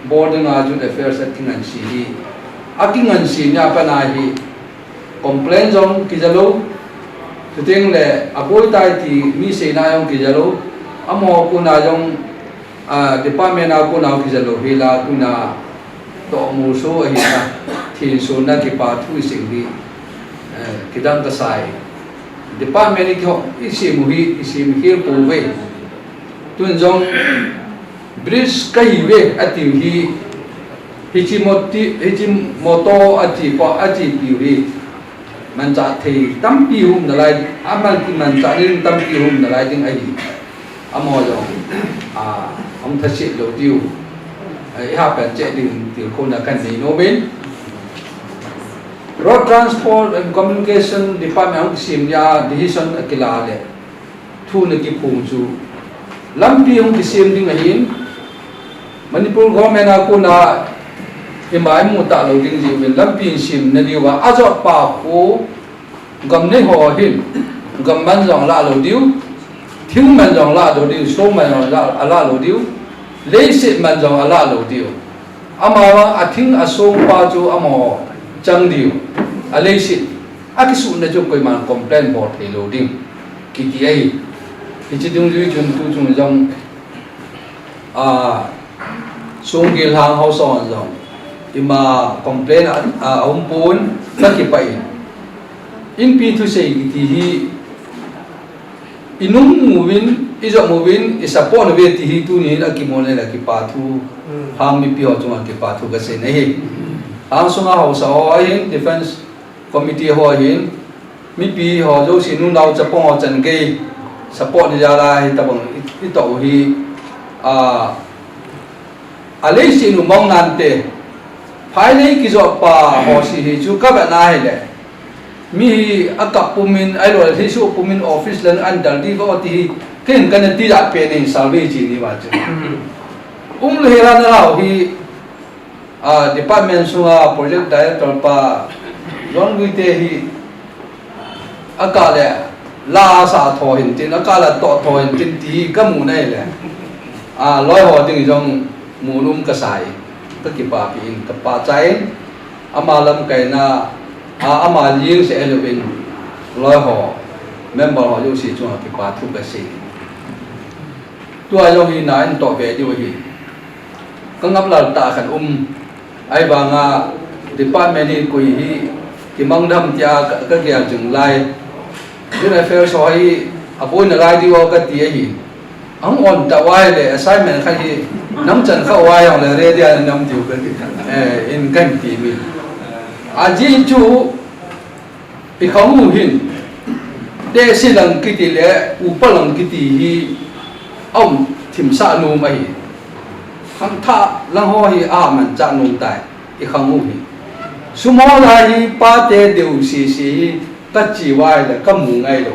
boarding ajun affairs at kingan si akingan si nya panahi complain jong kijalo tuting le apoi tai ti mi se na yong kijalo amo ko na jong department na ko na kijalo hila kuna to mu so hila thin so na ki pa thu sing bi kidam ta sai department ni ko isim hi po ve tun jong bridge kai ve ati hi moto ati pa ati pi man cha thei tam pi hum na lai amal ki man cha ni tam pi hum na lai ding ai amo jo ông thật sự đầu tiêu ai ha pen che ding til ko na kan ni no ben Road Transport and Communication Department ông sim ya decision akila le thu na ki phung chu lampi ông ki sim ding ahin Manipur government ako na imay mo ta lo ding ji ben lampi sim na diwa ajo pa ko gam ne ho hin gam man jong la lo diu thiếu man jong la lo diu so man jong la ala lo diu le sit man jong ala lo diu ama a thing a so pa chu amo chang diu a le sit a ki su na jo koi man complain board he lo ding ki ti ai ki chi dung lu chun tu chung jong sung gil hang hao son jong ima complain ông pun na ki pai in pi thu sei ki ti hi inung movin izo movin isapon ve ti hi tu ni la ki mon la ki pa thu hang mi pi ho chung ki pa thu ka se nei hang sunga hao sa ho in defense committee ho hin mi pi ho jo sin nu nau cha pong chan ke support ni ja la hi tabang i to hi alei sin nu mong nan te phai nei ki zo pa ho si hi chu ka ba na hi le mi akap pumin ai lo thi su pumin office lan an dal di ko ti ken kan ti da pe ni salve ji ni wa chu le hera na la hi department sunga project director pa long wi te hi akale la sa tho hin tin akala to tho hin tin ti ka mu nei le loi ho ding jong mu num ka sai ka ki pa pi in ka pa chai amalam kai na ama ling se elevin loi ho member ho yo si chung ki pa thu ka si tu ayo hi na in to ve di hi ka ngap la ta khan ai ba nga department ni ko hi ki mang dam tia ka kya jung lai ni fair so hi apoi na lai di wa ka ti hi ang on ta wai le assignment kha hi nam chan kha wai yang le re dia nam tiu ka in kan ti mi aji chu pi khong hin de silang ki ti le upalang ki ti hi ông thim sa nu mai khang tha lang ho hi man cha nu tai i khang mu hi sumo la hi pa te deu si si ka chi wai le ka mu ngai lo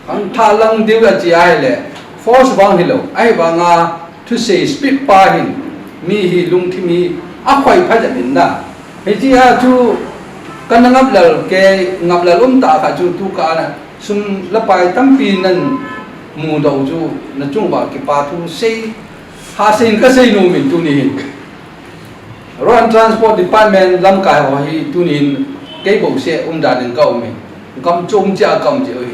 khang tha lang deu la chi ai le force bang hi lo ai ba nga to say speed pa hin mi hi lung thi mi a khoi pha ja min na he chi a chu kan ngap lal ke ngap lal ta kha chu tu ka na sum la pai tam pi nan mu do chu na chung ba ki pa thu sei ha sein ka sei no min tu ni Road Transport Department lam kai ho hi tu ni ke bo se da den ka mi kam chung cha kam ji oi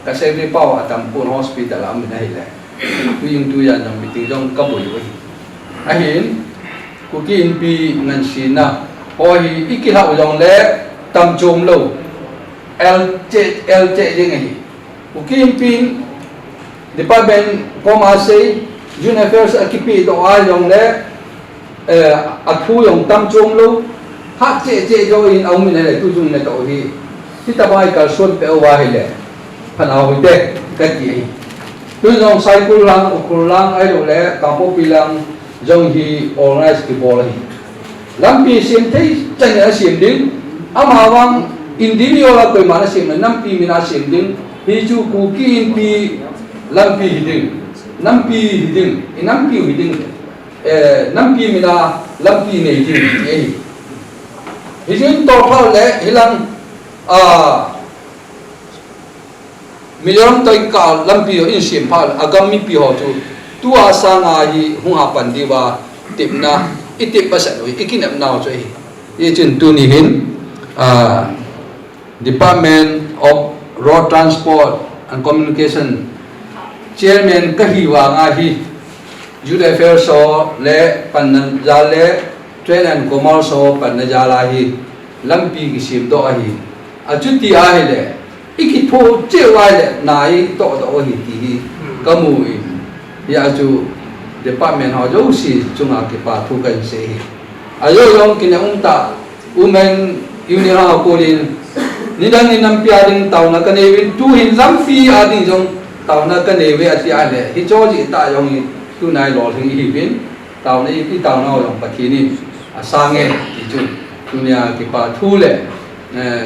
ka se ri pau atam pun hospital am nei le tu yung tu ya nam meeting jong ka bo oi a hin ku ki in pi ngan sin na ho hi ikila jong le tam chung lo LJ jing hi ku ki in pi Department Commerce Junior Affairs akipi to ai jong le thu yong tam chung lo hak che jo in au min le tu chung ne to hi ti ta bai ka son pe wa hi le phan au hi de ka ti tu jong cycle lang ukul lang ai lo le ka po pi lang jong hi organize ki bol hi lam pi sim thei chang ya sim ding ama wang individual la koi mana sim nam pi mina sim ding hi chu ku ki in pi lam pi hi ding nam pi hi ding nam pi hi ding nam pi mina lam pi nei ding hi hi jin to phao le hilang milion toi ka lam pi in sim phal agam mi pi ho chu tu asa nga hi hung ha pan di wa tipna itip pa sa noi ikinam naw cho hi ye chin tu ni hin Department of Road Transport and Communication Chairman kahiwa nga hi Youth Affairs so le panjale Trade and Commerce so panjala hi lampi ki sim do hi achuti a hi le ikitho chewai le nai to do hi ti kamu ya chu department ho jo si chunga ki pa thu kan se ayo yong kin ta women union ha ko lin ni dang in nam pia ding tau na kanewin tu hin zam fi a ding jong tau na kanewe ati ale hi choji ta jong hi tu nai lo thing hi bin tau na i tau na jong pathini asange ti chu dunia ki pa thu le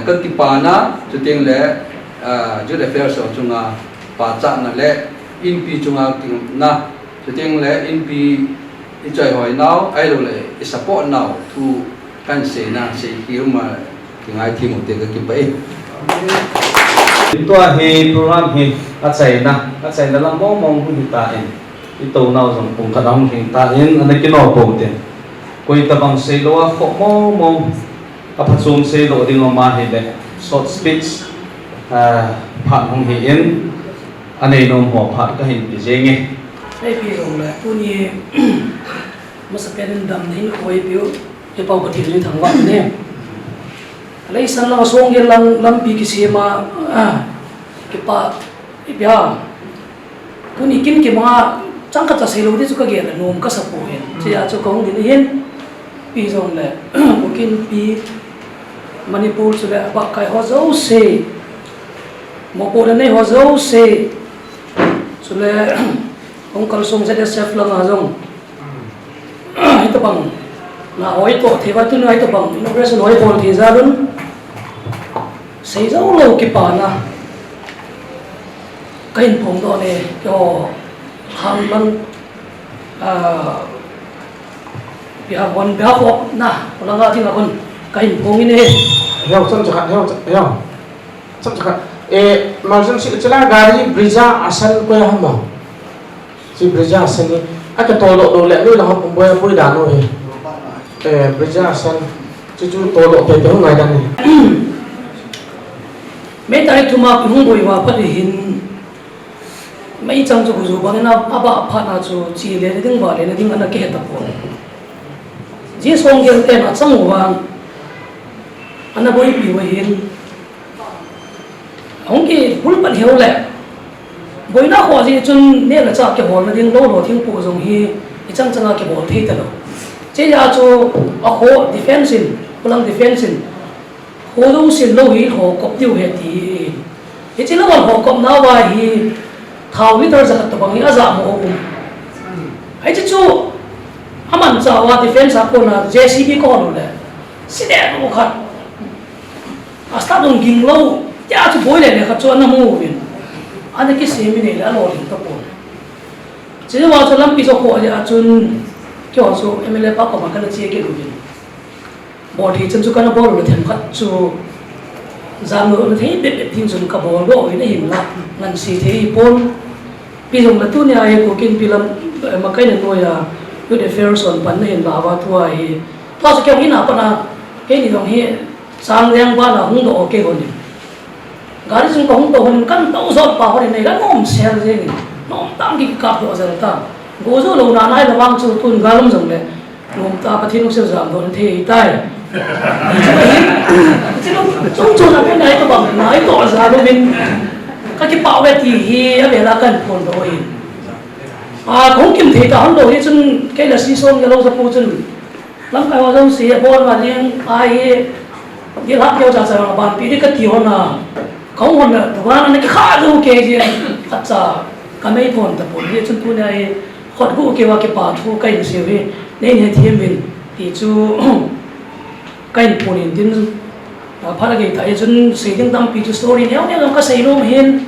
kan ti pa na chu ting le ju le fair so chunga pa cha na le in pi chunga na chu ting le in pi i choi hoi now ai lo le i support now thu kan se na se hi ma ki ngai thi mo te ka ki pai tua hi program hi achai na la mo mong hu ta in ito na jong pung ka dang hin ta in an ki no po te koi ta bang se lo a kho mo a phachum se lo ding ma hi le short speech pha hong hi in anei no mo pha ka hin pi jenge ai pi rong la tu ni masapen dam hin koi piu ke pau ka tin thang wa ne lấy sẵn là xuống cái lăng bị cái gì mà cái pa cái bia tôi nghĩ cái mà chẳng có tài liệu thì chúng ta nghe là nôm cái sập bùi chỉ là cho công đến hiện bây giờ là một cái bị Manipur cho là bác cái họ giàu xe một bộ này họ giàu xe cho là ông cần sống sẽ được xếp lăng à giống hết tập bằng là hỏi tổ thì phải tôi nói tập bằng nó rất là hỏi tổ thì ra luôn xây dấu lâu cái bản à cái hình phong đó này cho hàng lần bị hàng con béo phọc na còn là cái con cái hình phong này heo chân chặt heo chân chặt mà dân sự là gari brija asan quê hả mà si brija asan ni cái tổ lộ đồ lệ nuôi là họ cũng bơi đàn rồi brija asan chú tổ lộ về hướng này đàn này mấy tay thu mà cũng ngồi vào phát hiện mấy trang cho dù bằng nào aba phát nào cho chỉ lấy đến vào lấy đến anh cái tập bộ chỉ xong cái tem ở trong vàng anh bôi bị bôi hiện ông cái bún bận hiểu lẹ bôi nó khó gì chun nên là chắc cái bộ nó đến lâu rồi thiên bộ giống hi cái trang cái bộ thế thật đâu chỉ là cho họ defensive pulang defensive hồ đông xin lâu hi hồ cọp tiêu hết thì chỉ là một hồ cọp nào vậy thì thảo với tôi rằng tập bằng nghĩa giảm hồ ấy chứ chú hắn chàoว่า defense ako na JCB ko ano le si đẹp mo khat asta dong ging lâu ya chú boy le khat cho na mo win anh cái semi này là lo din to pon chỉ là cho lam pi cho ko ya chun kyo so MLA pa ko ma ka chi ke win bỏ thì chân chú cái nó bỏ rồi thêm khát chú ra ngựa nó thấy biết tin dùng cả bỏ đó nó hình là ngăn xì thế pon bây giờ là tu nhà của kinh film mà cái này nuôi à cái để fair son bắn nó hình là vào thua thì tao sẽ kêu cái nào còn cái gì đồng hệ sang giang ba là không độ ok còn gì gái chúng có không độ hơn căn tàu giọt vào cái này gắn nôm xe gì nó tăng cái cặp độ rồi ta gỗ rồi lâu nào nay là vang chú tuần gà lắm rồi đấy nôm ta bắt thiên nó sẽ giảm rồi thì tay chúng là cái này tôi bảo nói tỏ ra đối bên các cái bảo vệ thì về là cần còn rồi không kiếm thấy cả rồi chân cái là xí xôn cái lâu sắp chân lắm cái vào trong xí bồn mà riêng ai đi lát theo trả là bạn bị cái tiểu na không còn là tụi anh cái khá đâu cái gì thật ra cái mấy bồn tập bồn chân tu này họ cũng kêu cái bảo thu cái gì vậy nên hiện thiên mình thì chú cái bồn hiện tin phát cái tại chân xây dựng tâm bị story nếu như cái xây luôn hiện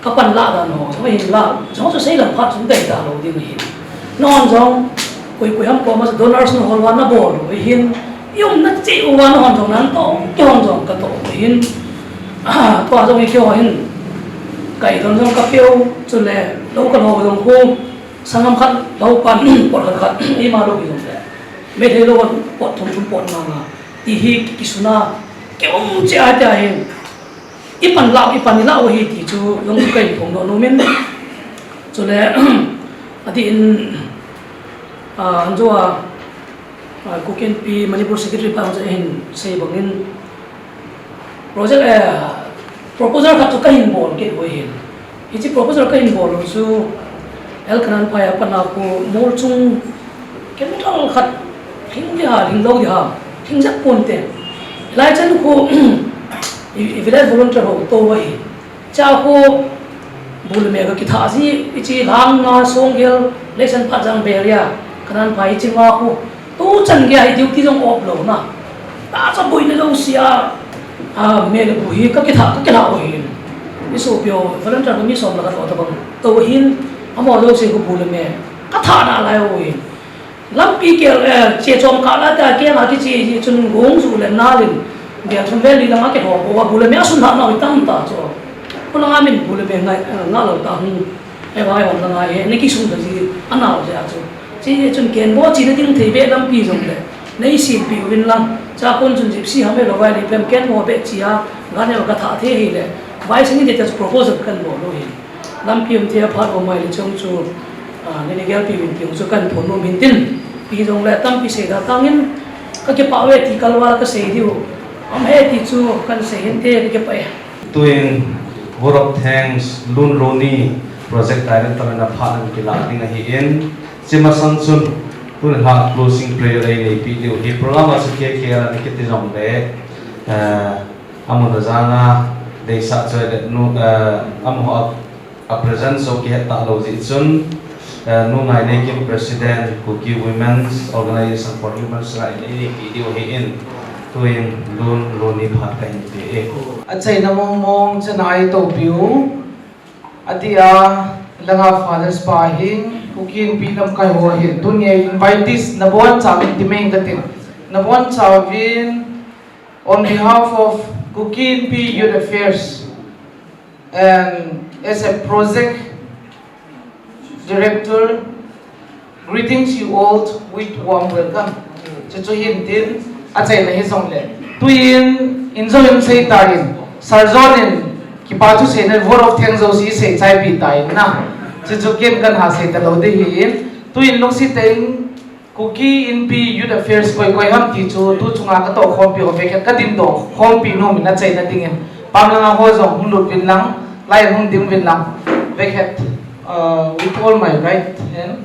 các bạn lạ là nó sao hiện lạ nó sẽ xây làm phát chúng ta đã lâu đi hiện non giống quay ham qua mà donors nó hoàn toàn nó bỏ rồi hiện yung nó chỉ hoàn toàn hoàn toàn nó to cái hoàn toàn cái to hiện qua trong cái kiểu hiện cái trong cái kiểu cho nên lâu cái hồ trong khu sang năm khát lâu pan bọt khát đi mà lâu cái giống đấy mấy thế lâu bọt thùng thùng bọt mà thì hi cái suna cái ông chị ai tại hiện ipan lao hi thì chú yung cái phong độ nó men cho nên atin anh cho cô kiên pi Manipur Secretary pa ang hin say bangin project proposal khát cho cái hình bol cái hồi hin chỉ proposal cái hình bol chú el kanan pa ya pana ko mol chung cái nó khát hình lâu gì ha hình rất buồn thế lại chân cô village volunteer ho to wa hi cha ko bul me ga ki tha si chi lang na song gel lesson pha jang beria kanan phai chi ma ko tu chan ge ai duty jong op lo na ta cha bui na jong sia me le bu hi ka ki tha ho hi mi so pyo volunteer mi som la ka to bang to hin amo lo se ko bul me ka tha na lai ho hi lam pi ke che chom ka la ta ke ma ki chi chun gong su le na lin dia thum ve li la ma ke ho wa bul me asun na na tam ta cho pula nga min bul me ngai nga lo ta hu ai ba ai wa nga ye ni ki sung da ji ana ja cho chi chun ken bo chi na ding thei be lam pi jong le nei si pi win lam cha kon chun jip si ha me lo vai ni pem ken mo be chi ha nga ne ka tha the hi le vai sing ni de proposal kan lo lo hi lam pi um the pha ko mai le chong chu ni ne gel pi win pi chu kan phon no min tin pi jong le tam pi se da tangin ka ke pa we ti kalwa ka se diu am he ti chu kan se hin te ke pa doing vote of thanks Lun Roni project director na phanan kila ding hi in simasan sun tun ha closing prayer ai video hi program as ke ni kiti jong le amu da janga de sa choi de nu amu a presence of ke ta lo ji sun nu ngai ne kim president Kuki Women's Organization for Human Rights ni video hi in tuin Lun Roni phat kan ti achai na mong chanai to piu atia langa fathers pa hin Kukin pilam kai ho hin dunya invitees na bon chawin timeng gatin na bon chawin on behalf of Kukin P Youth Affairs and as a project director, greetings you all with warm welcome. Chacho hin tin achai na hi song le tuin injoin sei tarin sarjonin ki patu se ne vote of thanks si se chai pi tai na chu ken kan ha se ta lo de hi tuin long si teng Kuki in P Youth Affairs koi ham ti chu tu chunga ka to khom pi ho ve ka tin do khom pi no min na chai na ding pam lang ho jong hung lut bin lang lai hung ding bin lang ve khat with all my right and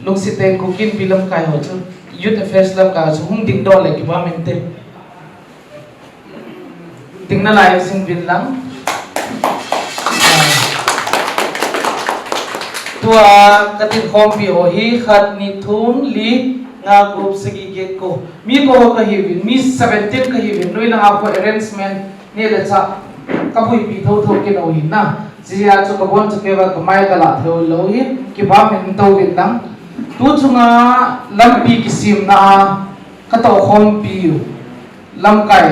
long si teng Kuki in P lam kai ho chu Youth Affairs lam ka chu hung ding do le ki ba min te ting na lai sin bin lang tua katin khom pi ho hi khat ni thum li nga group sagi get ko mi ko ka hi win mi 17 ka hi win noi na ko arrangement ne la cha ka pui pi tho tho ke no hin na ji ya chu ka bon chu ke wa ka mai ka la tho lo hi ki ba men to win dang tu chunga lam pi ki sim na ka to khom pi lam kai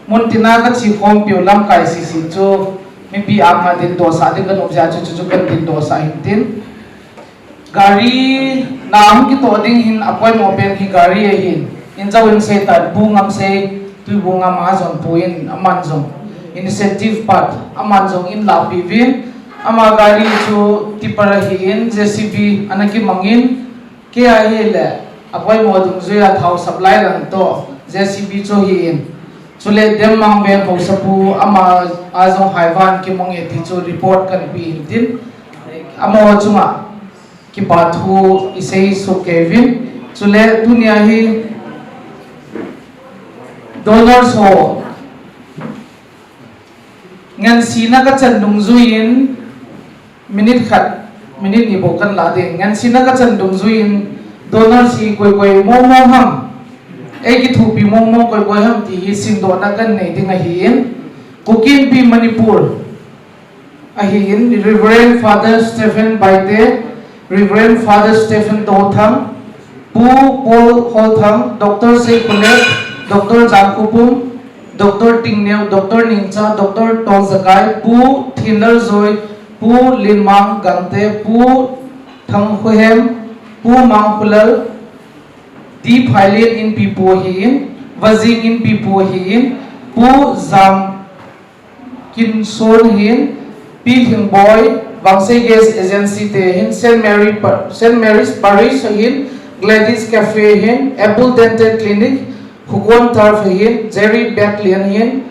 mun tina ka chi khom pi lam kai si si chu mi pi ama din do sa din kan obja chu kan din do sa hin tin gari nam ki to ding hin apoi mo pen hi gari e hin in zawin se ta bungam se tu bungam a zon puin aman zong initiative part aman zong in la pi vin ama gari chu tipara hi in JCB anaki mangin ke a he le apoi mo dung zuya thau supply ran to JCB chu hi in chule dem mang ben ho sapu ama azong haiwan ki mong e ti chu report kan pi tin amo chunga ki pathu isei so Kevin chule dunia hi donors ho ngan sina ka chandung zuin minute khat minute ni bokan la de ngan sina ka chandung zuin donors hi koi mo ham ai ki thu pi mo koi ham ti hi sin do na kan nei ding a hi in Kukin P Manipur a hi in Reverend Father Stephen Baite Reverend Father Stephen Dotham, Pu Paul Holtham, Dr. Sekulet, Dr. Zakupum, Dr. Tingneu, Dr. Nincha, Dr. Tolzakai, Pu Thinler Zoy, Pu Linmang Gante, Pu Thanghuhem, Pu Mangpulal, Deep Highland in Pipohin, Vazing in Pipohin, Pu Zam Kinson Hin, Pi Boy, Bangsay Gas Agency te hin St. Mary's Parish hin Gladys Cafe hin Apple Dental Clinic Hukon Tarf hin Jerry Backlian hin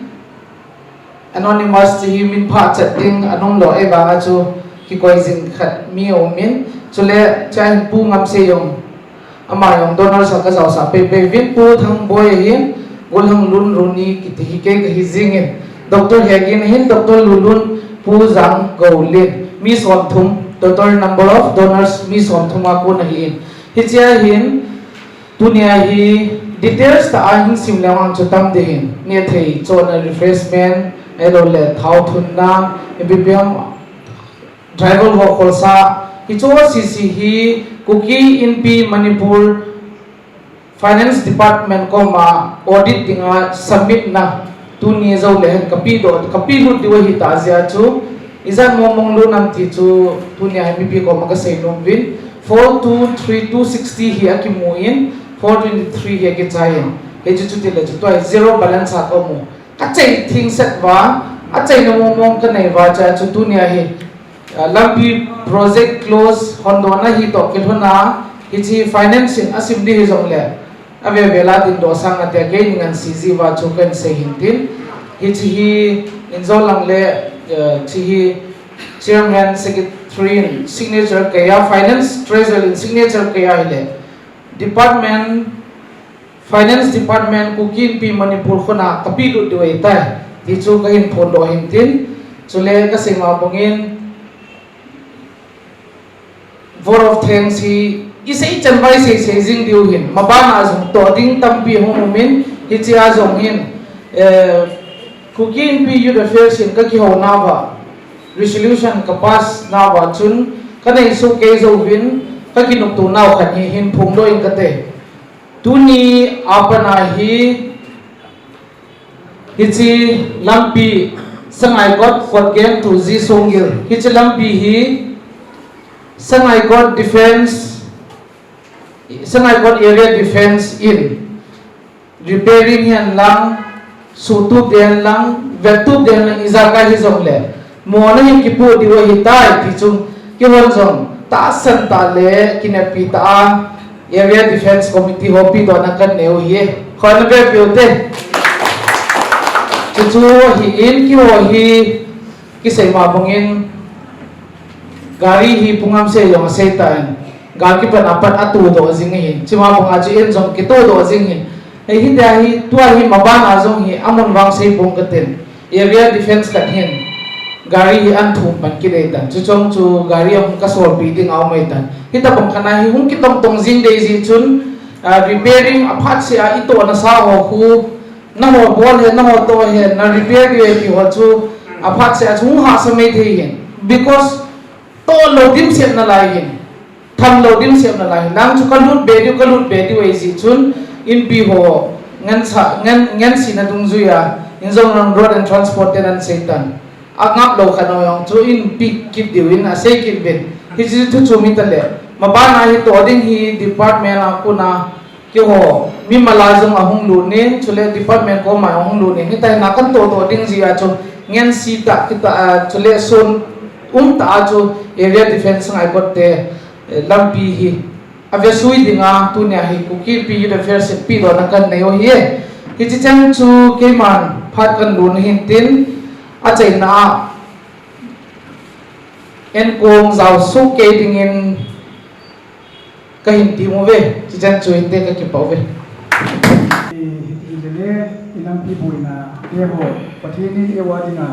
anonymous te hi min pha chat ding anong lo e ba chu ki koi jin khat mi o min chule chan pu ngam se yong ama yong donor sa ka sa pe vin pu thang boy hin gol hang Lun Roni ki te hi ke hi jing Dr. Hegin hin Dr. Lulun Puzang Golin mi som thum total number of donors mi som thum aku na hin hichia hin dunia hi details ta ahin simlawang chutam de hin ne thei chona refreshment elo le thau thun na ebibiam driver wo kolsa hichowa cc hi kuki in p Manipur Finance Department ko ma audit tinga submit na tu ni zo le kapi lu diwa hi ta zia chu izan momong lu nam ti chu tu ni ai pp ko ma ka sei nom win 423260 hi akimuin 423 hi ki chai he chu ti le chu toi zero balance ha ko mu ka chei thing set wa a chei no momong ka nei wa cha chu tu ni ai lampi project close hondona hi to kelhona hi chi financing asim di hi zong le ave vela din do sang ate ke ngan cz wa chukan se hintin hi chi inzolang le chi hi chairman secretary signature kaya finance treasurer signature kaya ile department finance department kukin pi Manipur khona kapilu duai tai ti chu ka hin phon do hintin chule ka sema bongin vote of thanks hi isei chanbai se jing diu hin mabana azung to ding tampi homumin hichi azung hin kukin pi youth affairs in ka ki ho na ba resolution ka pass na ba chun ka nei su ke zo win ka ki nuk tu naw khan hi hin phung do in ka te tuni apana hi hichi lampi sangai got for game to ji songil hichi lampi hi sangai got defense Sangai got area defense in repairing yan lang sutub den lang vetub den lang izaka hi zong le mo na hi kipu diwa hi tai ti chung ki hon zong ta san ta le kinapi ta area defense committee hopi do na kan neu hi khon be pyote chu hi in ki ho hi ki sei ma bongin gari hi pungam se yong se tan gaki pan apat atu do jing hin chima bunga chi en jong ki to do jing hin ei hi da hi tua hi mabana jong hi amon wang sei bong katen area defense kan hin gari hi an thum pan ki dei tan chu chong chu gari am ka sol pi ding aw mai tan hi ta bong khana hi hung ki tong tong jing dei ji chun repairing aphat se a ito na sa ho khu na ho bol he na ho to he na repair di ho chu aphat se a chung ha sa mai the hin because to lo dim se na lai hin tham lo dim siam na lai nang chu kalut be wei si chun in pi ho ngan si na dung zuya in zong road and transport ten an seitan angap lo khano yong chu in pi kip diwin a sei kip ben hi chu chu mi ta le mabana hi to ding hi department a kuna ki ho mi mala jong a hung lu ne chule department ko ma hung lu ne ni tai na kan to ding ji a chu ngan si ta kita chule son ta chu area defense ngai got te lampi hi avya sui dinga tu nya hi kuki pi youth affairs pi do na kan neo hi ki chi chang chu ke man phat kan lun hin tin a chai na en kong zau su ke ding in ka hin ti mo ve chi chang chu hin te ka ki pau ve ile inam pi buina ye ho pathini e wadina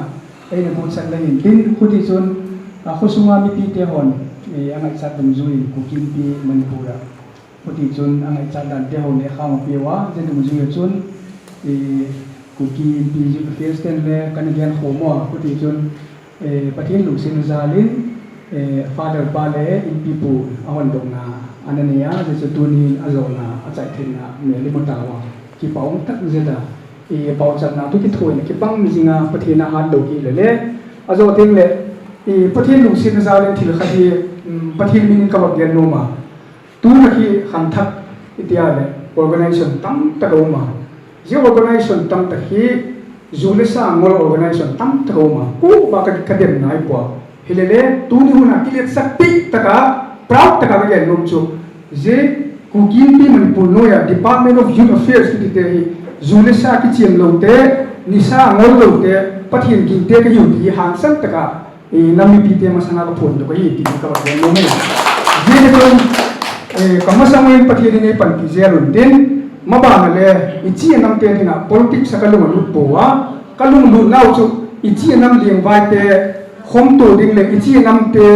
ai na bon san la hin tin khuti chun khusuma mi pi te hon angai chat dum zui kukin pi Manipura puti chun angai chat dan te ho ne kham pi wa je dum zui chun kukin pi ju affairs ten le Canadian homo puti chun pathin lu sin zalin father pale in pipu ahon dong na anania je chutuni azona achai thina me limotawa ki paung tak zeda paung chat na tu ki thoi ki pang mi jinga pathina hat do ki le azo ting le pathin lu sin zalin thil khahi pathin min ka bagyan no ma tu na ki han thak itia le organization tam ta ro ma je organization tam ta hi julesa ngol organization tam ta ro ma ku ba ka kadem nai po hilele tu ni huna kilet sakti taka proud taka ga nom chu je kukin pi Manipur no ya Department of Youth Affairs ki te hi julesa ki chem lo te nisa ngol lo te pathin ki te ka yu di han san taka nami pi te masana ka phon do ka hi ti ka ba no me je ne ton kamasangin pathin ni pan ki zerun din mabana le ichi nam te dina politics sakalu lut po wa ก็ลุงดูเล่าจุอีจีน้ำเลี้ยงไว้แต่คมตัวดิ่งเลยอีจีน้ำเตะ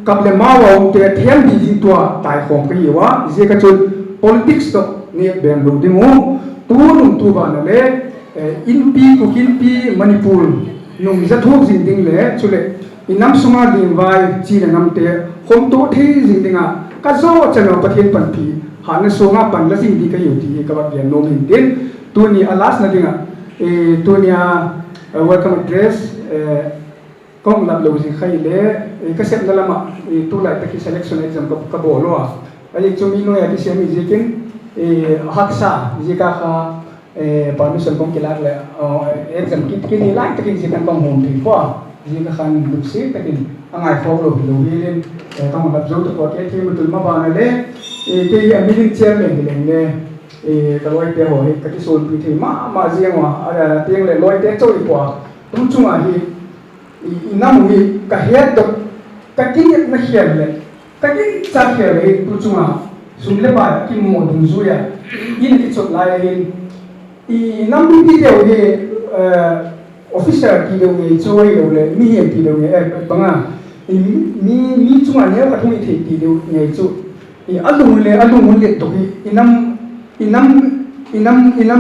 กับเลมาว่าเตะเทียนดีจริงตัวตายของก็อยู่ว่าอีจีก็จุด politics ตัวเนี่ยแบ่งรูดิ่งงูตัวลุงตัวบ้านเลยอินปีกุกินปีมณีปูร์นุ่มจะทุกสิ่งดิ่งเลยชุเลยอิน้ำสมาดิ่งไว้จีนน้ำเตะคมตัวที่สิ่งดิ่งอ่ะก็โซ่จะนำประเทศปันปีหาในโซงาปันและสิ่งดีก็อยู่ที่กับเรียนโนมินเด่นตัวนี้อลาสนั่นดิ่งอ่ะตัวนี้welcome address ก็รับรู้สิ่งใครเลยก็เสร็จแล้วมาตัวไหนตะกี้ selection exam ก็บอกว่าไอ้จุมีน้อยที่เสียมีจิกินฮักษาจิกาค่ะpermission ของกีฬาเลยexam กินนี่ไล่ตะกี้จิกันต้องหงถึงกว่าจิกาค่ะลูกศิษย์ตะกี้อ่างไอ้ฟอลโล่ลูกเรียนต้องรับรู้ตัวเองที่มันตุลมาบ้านเลยที่มีลิงเชียร์เลยเลยตลอดเดียวตะกี้ส่วนพิธีมาเจียงว่าอะไรเตียงเลยลอยเตะโจ้อีกว่าตุ้งจุงอ่ะน้ำมีกระเฮียดตะกี้ไม่เฮียเลยตะกี้จะเฮียเลยตุ้งจุงอ่ะสุดเลยบ่ายกินหมดดุนซุยอ่ะยินที่สุดลายน้ำมีที่เดียวofficer ที่เดียวช่วยเลยมีเห็นที่เดียวบังอ่ะมีจุงอ่ะเนี่ยก็ทุ่งที่เดียวเนี่ยจุอารมณ์เลยตกน้ำ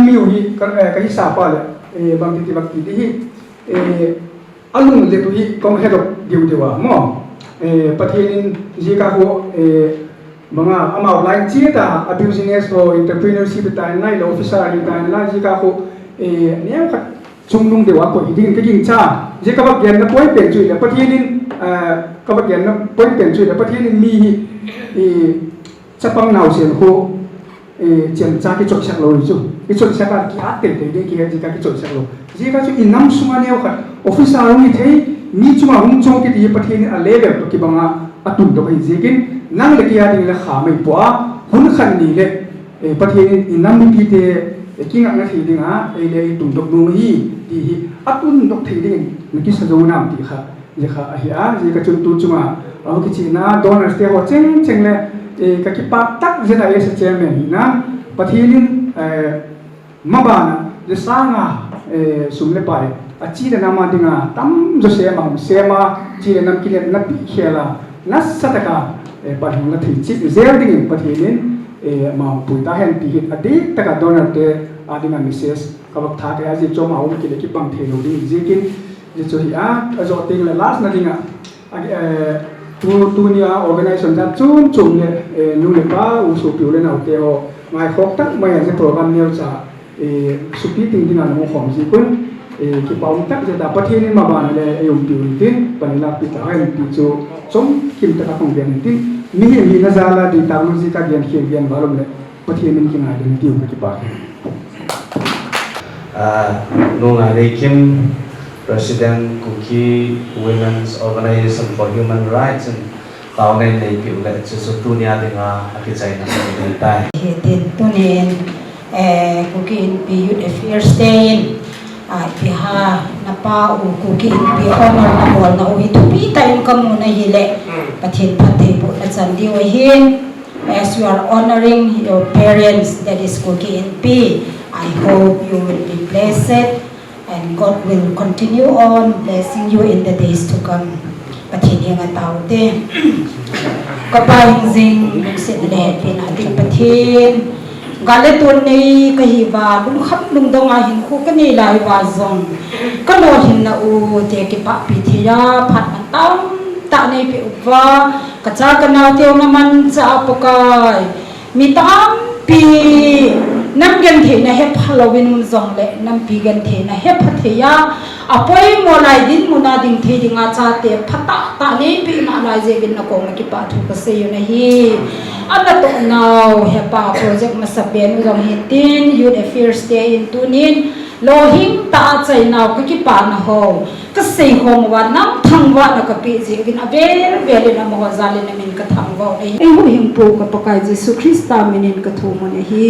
มีอยู่ก็ที่สาบเลยบางทีที่อารมณ์เลยตัวที่ก็ให้เราเดียวมั้งประเทศนี้จีก้าหัวบางอ่ะอามาไลน์จีต้า business or entrepreneurship ตายนั่น officer ตายนั่นจีก้าหัวเนี่ยก็ชงลุงเดียวก็ยิ่งก็ยิ่งช้าจีก้าบักยันนับไว้เป็นจุดเลยประเทศนี้ก็บักยันนับไว้เป็นจุดเลยประเทศนี้มีจะปังหนาวเสียงโคเจียนจ้าที่จดเช็คโลอยู่ที่จดเช็คอะไรที่อาเต็มเลยที่จีก้าที่จดเช็คโลจีก้าจุดอินน้ำสุมาเนี่ยค่ะออฟฟิศเรานี่ที่มีจุมาหุ่นจงที่ประเทศนี้อะไรแบบตัวที่บางอ่ะตุ่นตัวไปจีกินนั่งเล็กยาดิ่งเลยขาไม่ปัวหุ่นขันนี่เลยประเทศนี้น้ำมีพิเศษกิ้งอ่ะนาทีดิ่งอ่ะเลยตุ่นตัวนู้นที่ตุ่นตัวที่ดิ่งนี่คิดสะดวกน้ำที่ค่ะจีค่ะเฮียจีก้าจุดตุ่นจุมาเอาคิดจีน่าโดนอะไรที่หัวเจ๋งเลยก็คิดปักตักจะได้เสียเจมันนะประเทศนี้มาบ้านจะสร้างสุ่มเล็บไปอาชีพน้ำมันดิ่งตั้มจะเสียมาชีพน้ำกิเลสนับเขียละนัสสัตกาปัจจุบันที่ชีพเซลดิ่งประเทศนี้มาปุยตาเห็นที่อดีตแต่ก็โดนอะไรอาดิมันมิเซสกับท้าที่อาชีพจอมาอุ้มกิเลสที่บังเทโลดิ่งจีกินจะช่วยจอดิ่งละลาสนั่นดิ่งตัวนี้organization จะจุ่มเนี่ยนู่นเลยป้าอุสุพิวเลยนะโอเคโอไม่ครบตั้งไม่จะโปรแกรมเนี่ยจะสุพิติงที่งานของจีกุนที่ป้าอุ้มตั้งจะได้ประเทศนี้มาบ้านเลยยมพิวนี่ปัญญาพิจารณาพิจูชมคิมตะกับของเดียนนี่มีน่าจะละดีตามมุสิกาเดียนเขียนเดียนบารุมเลยประเทศนี้กินอะไรที่อยู่ที่ป้านู่นอะไรคิมPresident Kuki Women's Organization for Human Rights and tao ngay này biểu lệ cho số tu nia thì ngà cái trái này để tay. Hiện tu nia Kuki be youth affairs day piha napa Kuki be honor na bol na uhi tu pi tayo kamu na hile pathin pathe po na sandi wahin as you are honoring your parents that is Kuki and P. I hope you will be blessed. And God will continue on blessing you in the days to come. Pathin nga tao te. Kapahing zing luksit le pinating pathin. Galetun ni kahiba lumkhap lumdong ahin ko kanila iwazong. Kanohin na u te kipa pitira phat antam ta nei pi upwa kacha kanaw teo naman sa apokay. Mitam pi nam gan the na hep Halloween zong le nam pi gan the na hep patheya apoi mo lai din mo na ding the ding a cha te phata ta ne pi na lai je bin na ko ma ki pa thu ka se yo na hi ana to now hepa project masaben zong hi tin youth affairs day in tunin lohing ta chai now ka ki pa na ho ka se hom wa nam thang wa na ka pi je bin avel vel na mo zali na min ka thang wa ei hu him pu ka pakai jesu christa minin ka thu mo ne hi